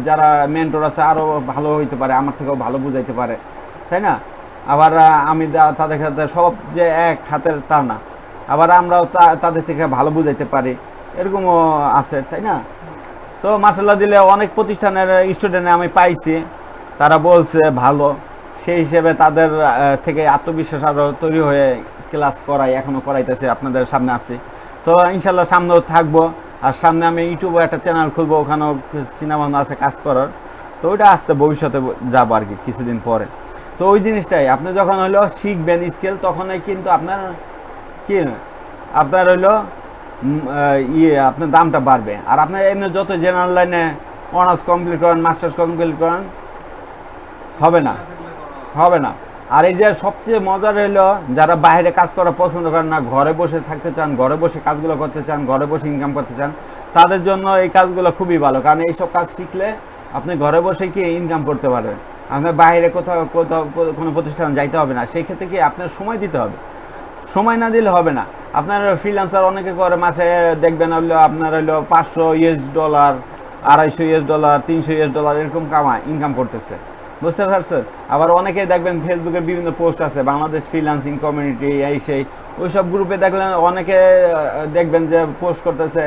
যারা মেন্টর আছে আরও ভালো হইতে পারে, আমার থেকেও ভালো বুঝাইতে পারে, তাই না? আবার আমি তাদের সাথে সব যে এক হাতের তা না, আবার আমরাও তাদের থেকে ভালো বুঝাইতে পারি, এরকমও আছে, তাই না? তো মাশাআল্লাহ দিলে অনেক প্রতিষ্ঠানের স্টুডেন্ট আমি পাইছি, তারা বলছে ভালো, সেই হিসেবে তাদের থেকে আত্মবিশ্বাস আরও তৈরি হয়ে ক্লাস করাই, এখনও করাইতেছে, আপনাদের সামনে আছি। তো ইনশাল্লাহ সামনেও থাকবো। আর সামনে আমি ইউটিউবে একটা চ্যানেল খুলবো, ওখানেও চিন্তাভাবনা আছে কাজ করার। তো ওইটা আসতে ভবিষ্যতে যাবো আর কি, কিছুদিন পরে। তো ওই জিনিসটাই আপনি যখন হলো শিখবেন স্কিল, তখনই কিন্তু আপনার কি, আপনার হইলো আপনার দামটা বাড়বে। আর আপনার এমনি যত জেনারেল লাইনে অনার্স কমপ্লিট করেন, মাস্টার্স কমপ্লিট করেন, হবে না, আর এই যে সবচেয়ে মজার হলো যারা বাইরে কাজ করা পছন্দ করেন না, ঘরে বসে থাকতে চান, ঘরে বসে কাজগুলো করতে চান, ঘরে বসে ইনকাম করতে চান, তাদের জন্য এই কাজগুলো খুবই ভালো। কারণ এইসব কাজ শিখলে আপনি ঘরে বসে কি ইনকাম করতে পারবেন। আপনার বাইরে কোথাও কোথাও কোনো প্রতিষ্ঠান যাইতে হবে না। সেই ক্ষেত্রে কি আপনার সময় দিতে হবে, সময় না দিলে হবে না। আপনার ফ্রিল্যান্সার অনেকে করে মাসে দেখবেন হলো আপনার হলো $500, $250, $300 এরকম ইনকাম করতেছে, বুঝতে পারছেন। আবার অনেকেই দেখবেন ফেসবুকে বিভিন্ন পোস্ট আছে, বাংলাদেশ ফ্রিল্যান্সিং কমিউনিটি এই সেই, ওই সব গ্রুপে দেখলেন অনেকে দেখবেন যে পোস্ট করতেছে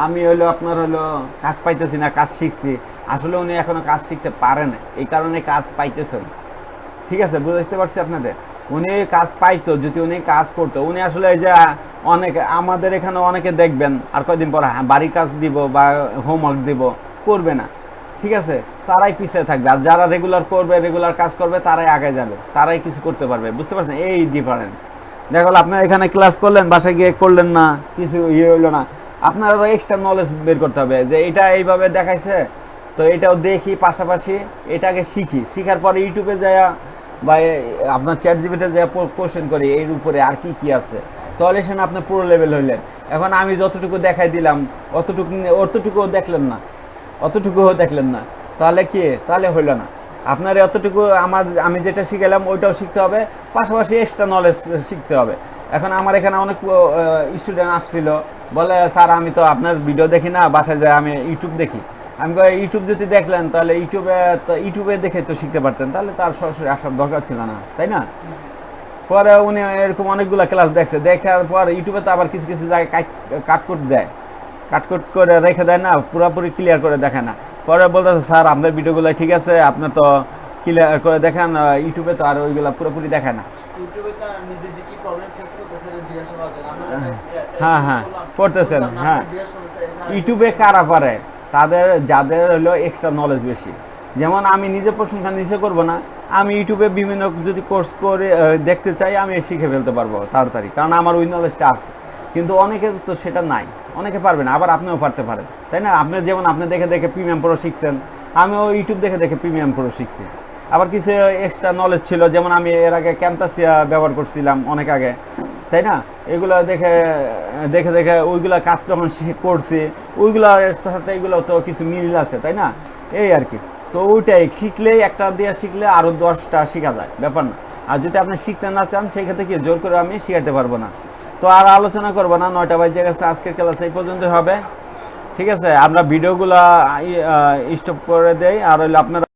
আমি হলো আপনার হলো কাজ পাইতেছি না, কাজ শিখছি। আসলে উনি এখনো কাজ শিখতে পারেন, এই কারণে কাজ পাইতেছেন। ঠিক আছে, বুঝতে পারছি আপনাদের। উনি কাজ পাইতো যদি উনি কাজ করতো। উনি আসলে এই যে অনেকে আমাদের এখানে অনেকে দেখবেন আর কয়েকদিন পর বাড়ির কাজ দিব বা হোমওয়ার্ক দিব, করবে না। ঠিক আছে, তারাই পিছিয়ে থাকবে। আর যারা রেগুলার করবে, রেগুলার কাজ করবে, তারাই আগে যাবে, তারাই কিছু করতে পারবে, বুঝতে পারছেন। এই ডিফারেন্স দেখা গেল আপনার এখানে ক্লাস করলেন, বাসায় গিয়ে করলেন না, কিছু হইলো না। আপনার আরও এক্সট্রা নলেজ বের করতে হবে যে এটা এইভাবে দেখাইছে, তো এটাও দেখি, পাশাপাশি এটাকে শিখি, শিখার পরে ইউটিউবে যায় বা আপনার চ্যাট জিপিটিতে যায় কোশ্চেন করি এর উপরে আর কি কি আছে, তাহলে সেখানে আপনার পুরো লেভেল হইলেন। এখন আমি যতটুকু দেখাই দিলাম অতটুকুও দেখলেন না, অতটুকুও দেখলেন না, তাহলে কি, তাহলে হইল না। আপনার অতটুকু আমি যেটা শিখালাম ওইটাও শিখতে হবে, পাশাপাশি এক্সট্রা নলেজ শিখতে হবে। এখন আমার এখানে অনেক স্টুডেন্ট আসছিল, বলে স্যার আমি তো আপনার ভিডিও দেখি না, বাসায় যায় আমি ইউটিউব দেখি। আমি ইউটিউব যদি দেখলেন তাহলে ইউটিউবে দেখে তো শিখতে পারতেন, তাহলে তার সরাসরি আসার দরকার ছিল না, তাই না। পরে উনি এরকম অনেকগুলো ক্লাস দেখছে, দেখার পর ইউটিউবে তো আবার কিছু কিছু জায়গায় কাটকুট দেয়, কাটকুট করে রেখে দেয় না, পুরোপুরি ক্লিয়ার করে দেখে না। পরে বলতেছে স্যার আপনার ভিডিওগুলো ঠিক আছে, আপনি তো ক্লিয়ার করে দেখেন, ইউটিউবে তো আর ওইগুলো পুরোপুরি দেখে না। হ্যাঁ হ্যাঁ পড়তেছেন, হ্যাঁ ইউটিউবে কারা পারে, যাদের হলো এক্সট্রা নলেজ বেশি। যেমন আমি নিজে প্রশংসা নিজে করবো না, আমি ইউটিউবে বিভিন্ন যদি কোর্স করে দেখতে চাই, আমি শিখে ফেলতে পারবো তাড়াতাড়ি, কারণ আমার ওই নলেজটা আছে। কিন্তু অনেকের তো সেটা নাই, অনেকে পারবে না, আবার আপনিও পারতে পারেন, তাই না। আপনি যেমন আপনি দেখে দেখে প্রিমিয়াম প্রো শিখছেন, আমিও ইউটিউব দেখে দেখে প্রিমিয়াম প্রো শিখছি। আবার কিছু এক্সট্রা নলেজ ছিল, যেমন আমি এর আগে ক্যামতাসিয়া ব্যবহার করছিলাম অনেক আগে, তাই না। এগুলো দেখে দেখে দেখে ওইগুলো কাজ যখন করছি, ওইগুলোর সাথে এগুলো তো কিছু মিল আছে, তাই না। এই আর কি। তো ওইটাই শিখলেই, একটা দিয়ে শিখলে আরও 10টা শেখা যায়, ব্যাপার না। আর যদি আপনি শিখতে না চান, সেই ক্ষেত্রে কি জোর করে আমি শিখাতে পারবো না। তো আর আলোচনা করবো না, 9টা বাজে গেছে, আজকের ক্লাস এই পর্যন্ত হবে। ঠিক আছে, আমরা ভিডিওগুলো স্টপ করে দেই। আর হইলে আপনারা